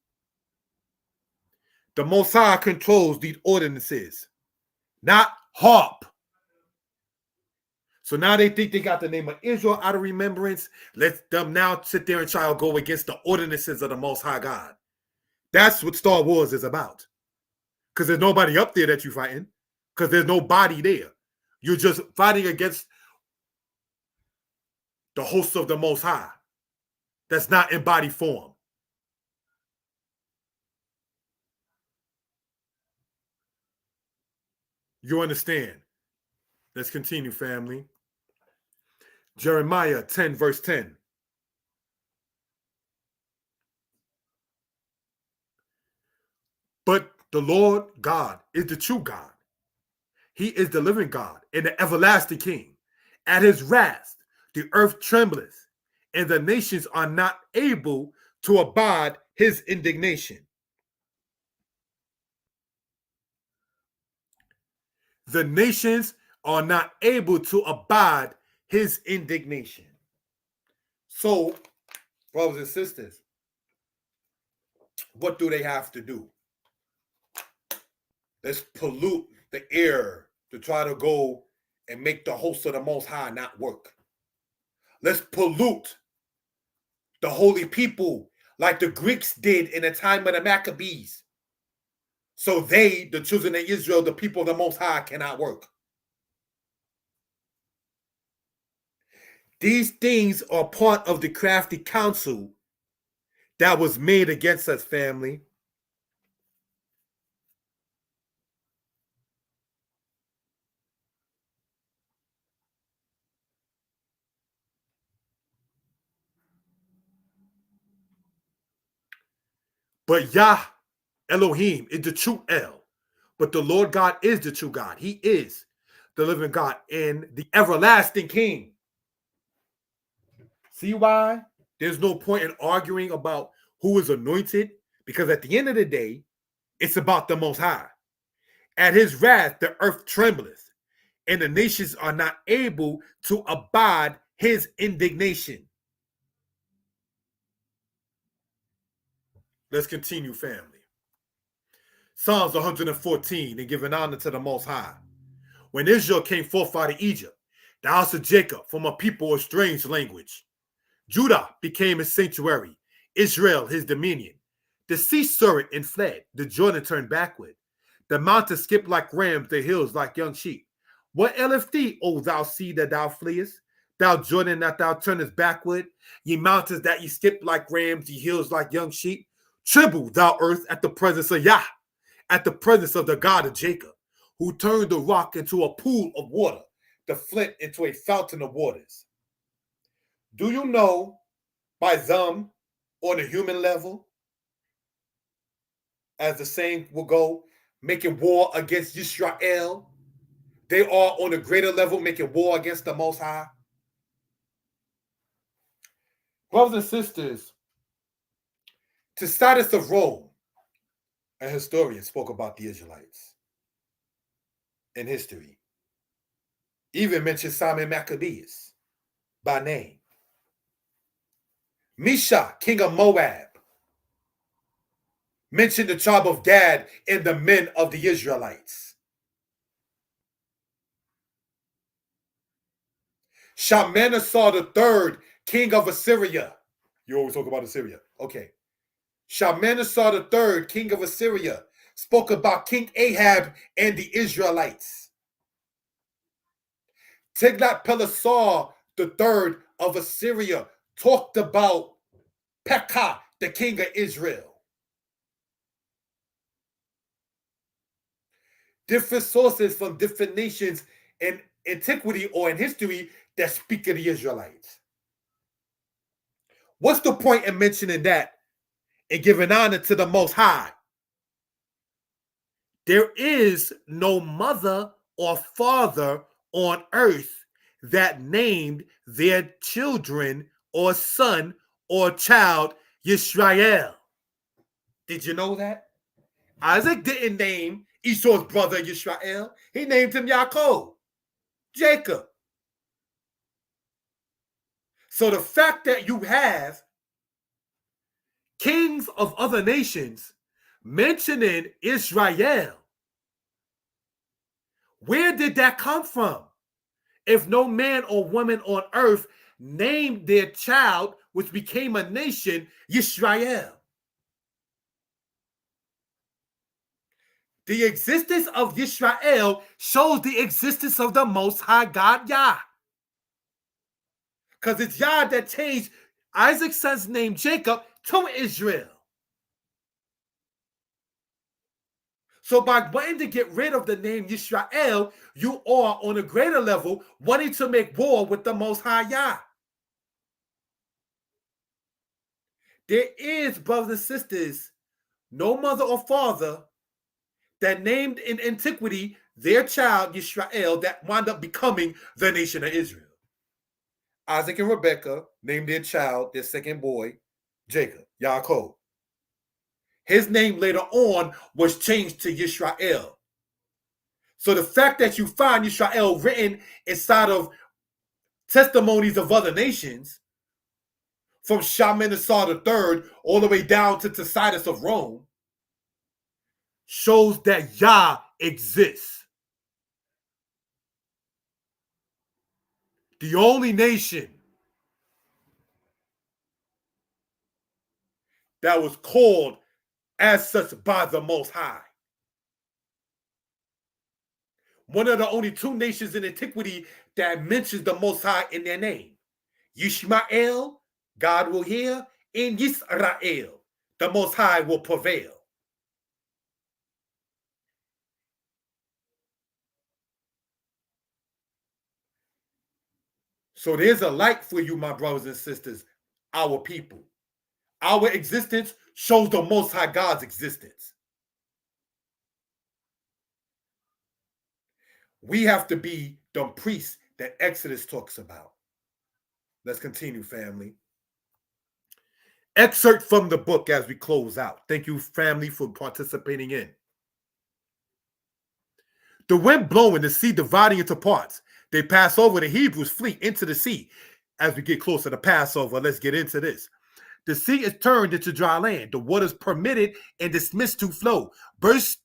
The Most High controls these ordinances, not Haarp. So now they think they got the name of Israel out of remembrance. Let them now sit there and try to go against the ordinances of the Most High God. That's what Star Wars is about. Because there's nobody up there that you're fighting. Because there's no body there. You're just fighting against the host of the Most High. That's not in body form. You understand? Let's continue, family. Jeremiah 10, verse 10. But the Lord God is the true God. He is the living God and the everlasting King. At his wrath, the earth trembleth, and the nations are not able to abide his indignation. The nations are not able to abide his indignation. So, brothers and sisters, what do they have to do? Let's pollute the air to try to go and make the host of the Most High not work. Let's pollute the holy people like the Greeks did in the time of the Maccabees. So they, the children of Israel, the people of the Most High, cannot work. These things are part of the crafty counsel that was made against us, family. But Yah Elohim is the true El. But the Lord God is the true God. He is the living God and the everlasting King. See why there's no point in arguing about who is anointed? Because at the end of the day, it's about the Most High. At his wrath, the earth trembleth, and the nations are not able to abide his indignation. Let's continue, family. Psalms 114, and giving honor to the Most High. When Israel came forth out of Egypt, the house of Jacob from a people of strange language. Judah became his sanctuary, Israel his dominion. The sea saw it and fled, the Jordan turned backward. The mountains skip like rams, the hills like young sheep. What aileth thee, O thou sea that thou fleest? Thou Jordan that thou turnest backward? Ye mountains that ye skip like rams, ye hills like young sheep? Tremble, thou earth, at the presence of Yah, at the presence of the God of Jacob, who turned the rock into a pool of water, the flint into a fountain of waters. Do you know, by them, on a human level, as the saying will go, making war against Israel, they are on a greater level making war against the Most High? Brothers and sisters, Tacitus of Rome, a historian, spoke about the Israelites in history. Even mentioned Simon Maccabeus by name. Misha, king of Moab, mentioned the tribe of Gad and the men of the Israelites. Shalmaneser III, king of Assyria. You always talk about Assyria. Okay. Shalmaneser III, king of Assyria, spoke about King Ahab and the Israelites. Tiglath-Pileser III of Assyria talked about Pekah, the king of Israel. Different sources from different nations in antiquity or in history that speak of the Israelites. What's the point in mentioning that and giving honor to the Most High? There is no mother or father on earth that named their children or son or child Yisrael. Did you know that? Isaac didn't name Esau's brother Yisrael. He named him Yaakov, Jacob. So the fact that you have kings of other nations mentioning Israel, where did that come from? If no man or woman on earth named their child, which became a nation, Yisrael. The existence of Yisrael shows the existence of the Most High God, Yah. Because it's Yah that changed Isaac's son's name, Jacob, to Israel. So by wanting to get rid of the name Yisrael, you are on a greater level wanting to make war with the Most High Yah. There is, brothers and sisters, no mother or father that named in antiquity their child Yisrael that wound up becoming the nation of Israel. Isaac and Rebekah named their child, their second boy, Jacob, Yaakov. His name later on was changed to Yisrael. So the fact that you find Yisrael written inside of testimonies of other nations, from Shalmaneser III all the way down to Tacitus of Rome, shows that Yah exists. The only nation that was called as such by the Most High. One of the only two nations in antiquity that mentions the Most High in their name. Yishmael, God will hear, and Yisrael, the Most High will prevail. So there's a light for you, my brothers and sisters, our people. Our existence shows the Most High God's existence. We have to be the priests that Exodus talks about. Let's continue, family. Excerpt from the book as we close out. Thank you, family, for participating in. The wind blowing, the sea dividing into parts. They pass over, the Hebrews flee into the sea. As we get closer to Passover, let's get into this. The sea is turned into dry land. The waters permitted and dismissed to flow. Burst,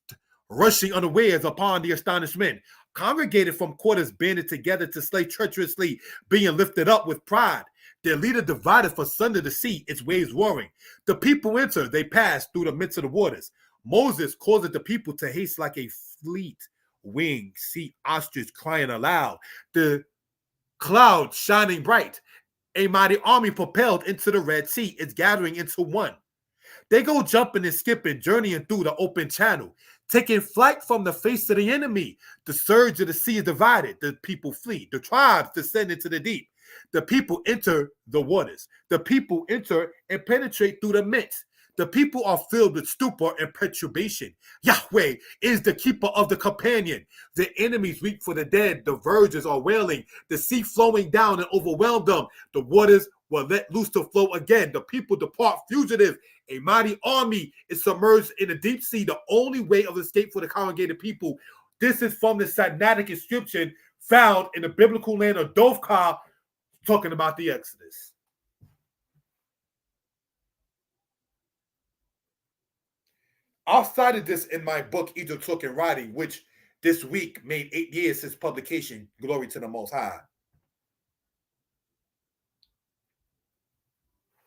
rushing unawares upon the astonished men. Congregated from quarters, banded together to slay treacherously, being lifted up with pride. Their leader divided for sunder the sea, its waves roaring. The people enter, they pass through the midst of the waters. Moses caused the people to haste like a fleet wing, see ostrich crying aloud, the cloud shining bright, a mighty army propelled into the Red Sea is gathering into one. They go jumping and skipping, journeying through the open channel, taking flight from the face of the enemy. The surge of the sea is divided. The people flee. The tribes descend into the deep. The people enter the waters. The people enter and penetrate through the midst. The people are filled with stupor and perturbation. Yahweh is the keeper of the companion. The enemies weep for the dead. The virgins are wailing. The sea flowing down and overwhelmed them. The waters were let loose to flow again. The people depart fugitive. A mighty army is submerged in the deep sea, the only way of escape for the congregated people. This is from the Sinaitic inscription found in the biblical land of Dovka, talking about the Exodus. I've cited this in my book, Egypt Talk and Writing, which this week made 8 years since publication. Glory to the Most High.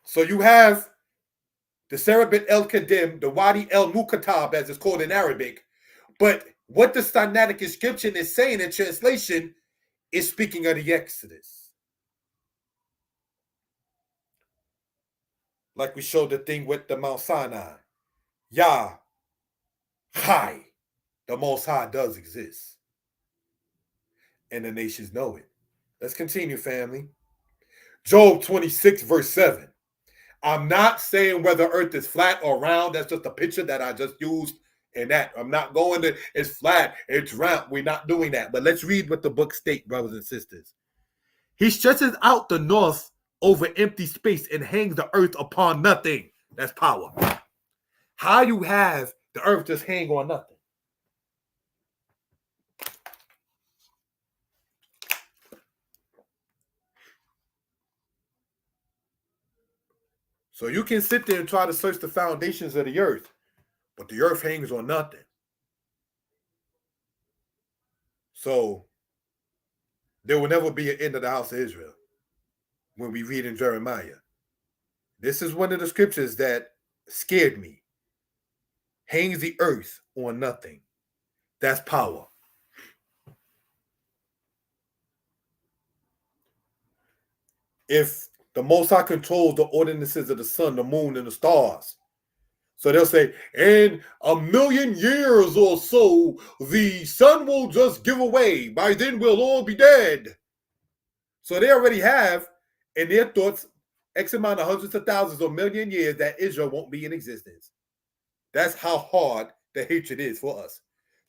So you have the Serabit El Kadim, the Wadi El Mukatab, as it's called in Arabic. But what the Sinaitic inscription is saying in translation is speaking of the Exodus. Like we showed the thing with the Mount Sinai. Yah, High, the Most High does exist. And the nations know it. Let's continue, family. Job 26, verse 7. I'm not saying whether earth is flat or round. That's just a picture that I just used in that. I'm not going to, it's flat, it's round. We're not doing that. But let's read what the book states, brothers and sisters. He stretches out the north over empty space and hangs the earth upon nothing. That's power. How you have the earth just hang on nothing? So you can sit there and try to search the foundations of the earth, but the earth hangs on nothing. So there will never be an end of the house of Israel when we read in Jeremiah. This is one of the scriptures that scared me. Hangs the earth on nothing. That's power. If the Most High controls the ordinances of the sun, the moon, and the stars, so they'll say, in a million years or so, the sun will just give away. By then, we'll all be dead. So they already have, in their thoughts, X amount of hundreds of thousands or million years that Israel won't be in existence. That's how hard the hatred is for us.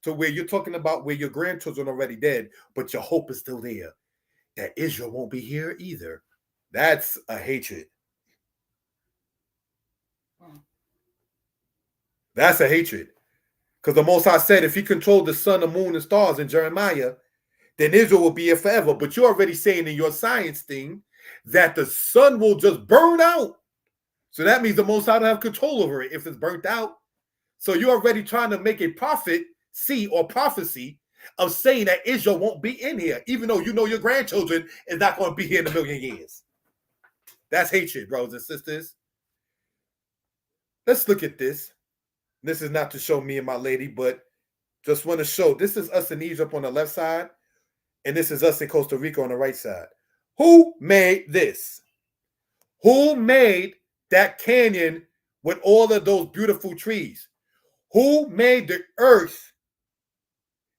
To where you're talking about where your grandchildren are already dead, but your hope is still there. That Israel won't be here either. That's a hatred. That's a hatred. Because the Most High said if he controlled the sun, the moon, and stars in Jeremiah, then Israel will be here forever. But you're already saying in your science thing that the sun will just burn out. So that means the Most High don't have control over it if it's burnt out. So you're already trying to make a prophecy of saying that Israel won't be in here, even though you know your grandchildren is not going to be here in a million years. That's hatred, brothers and sisters. Let's look at this. This is not to show me and my lady, but just want to show this is us in Egypt on the left side, and this is us in Costa Rica on the right side. Who made this? Who made that canyon with all of those beautiful trees? Who made the earth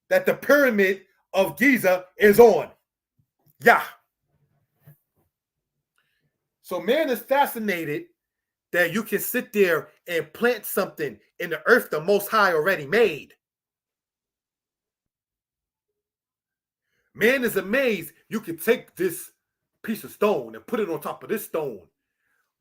that the pyramid of Giza is on? Yah. So man is fascinated that you can sit there and plant something in the earth the Most High already made. Man is amazed you can take this piece of stone and put it on top of this stone.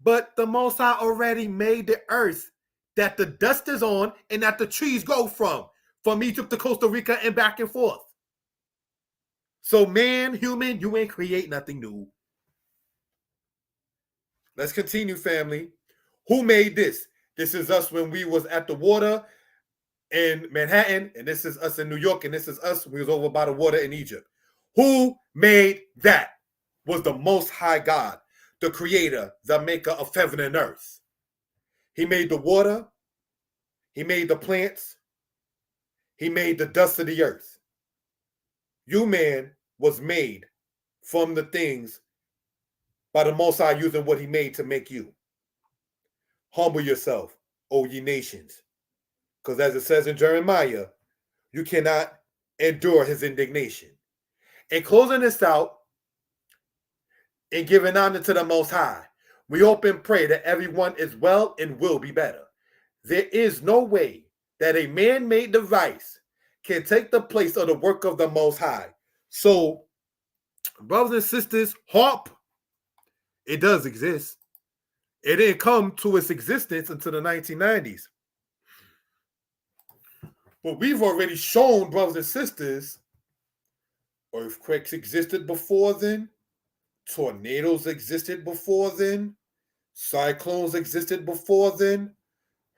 But the Most High already made the earth that the dust is on and that the trees go from Egypt to Costa Rica and back and forth. So man, human, you ain't create nothing new. Let's continue, family. Who made this? This is us when we was at the water in Manhattan, and this is us in New York, and this is us when we was over by the water in Egypt. Who made that? Was the Most High God, the creator, the maker of heaven and earth. He made the water. He made the plants. He made the dust of the earth. You, man, was made from the things by the Most High using what he made to make you. Humble yourself, O ye nations. Because as it says in Jeremiah, you cannot endure his indignation. In closing this out and giving honor to the Most High, we hope and pray that everyone is well and will be better. There is no way that a man-made device can take the place of the work of the Most High. So, brothers and sisters, Haarp, it does exist. It didn't come to its existence until the 1990s. But we've already shown, brothers and sisters, earthquakes existed before then, tornadoes existed before then, cyclones existed before then,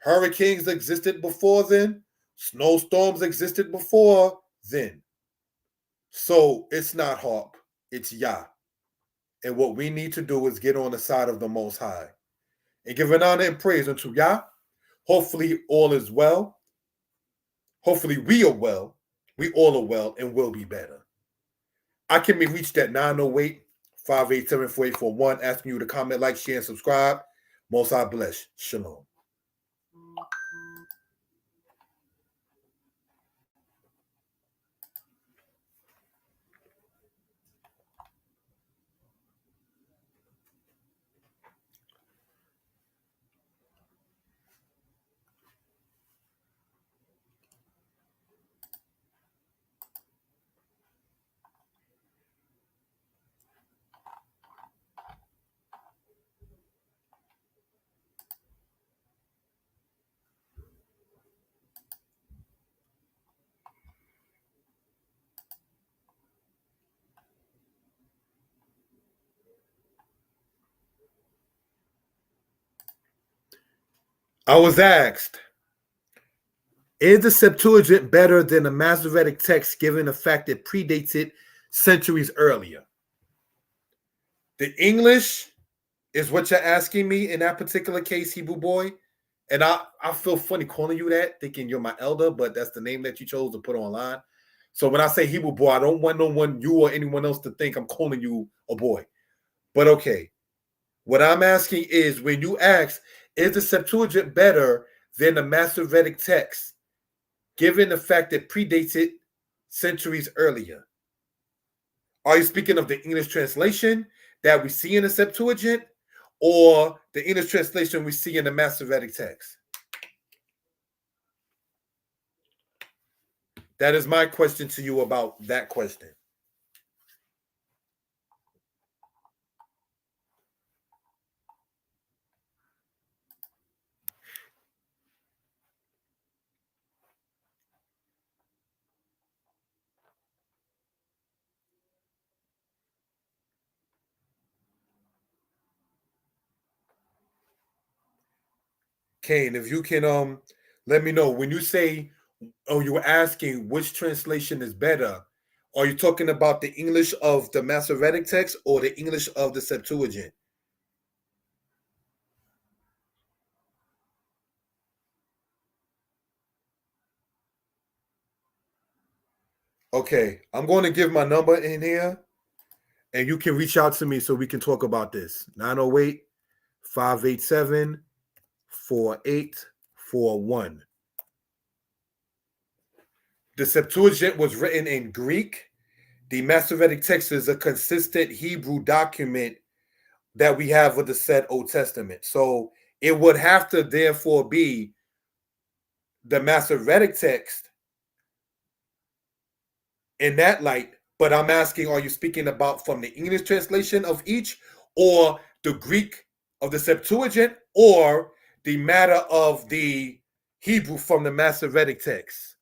hurricanes existed before then, snowstorms existed before then. So it's not Haarp, it's Yah. And what we need to do is get on the side of the Most High and give an honor and praise unto Yah. Hopefully all is well. Hopefully we are well. We all are well and will be better. I can be reached at 908-587-4841, asking you to comment, like, share, and subscribe. Most High bless. Shalom. I was asked, is the Septuagint better than the Masoretic text given the fact it predates it centuries earlier? The English is what you're asking me in that particular case, Hebrew boy. And I feel funny calling you that, thinking you're my elder, but that's the name that you chose to put online. So when I say Hebrew boy, I don't want no one, you or anyone else, to think I'm calling you a boy. But okay, what I'm asking is, when you ask, is the Septuagint better than the Masoretic text, given the fact that predates it centuries earlier? Are you speaking of the English translation that we see in the Septuagint, or the English translation we see in the Masoretic text? That is my question to you about that question. Kane, if you can let me know, when you say, oh, you were asking which translation is better, are you talking about the English of the Masoretic text or the English of the Septuagint? Okay, I'm going to give my number in here, and you can reach out to me so we can talk about this. 908-587-4841. The Septuagint was written in Greek. The Masoretic text is a consistent Hebrew document that we have with the said Old Testament. So it would have to therefore be the Masoretic text in that light. But I'm asking, are you speaking about from the English translation of each, or the Greek of the Septuagint, or the matter of the Hebrew from the Masoretic text?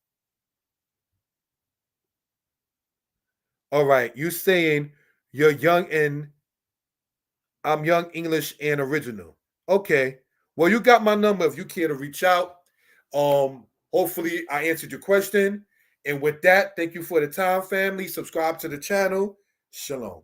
All right, you saying you're young and I'm young, English, and original. Okay. Well, you got my number if you care to reach out. Hopefully I answered your question. And with that, thank you for the time, family. Subscribe to the channel. Shalom.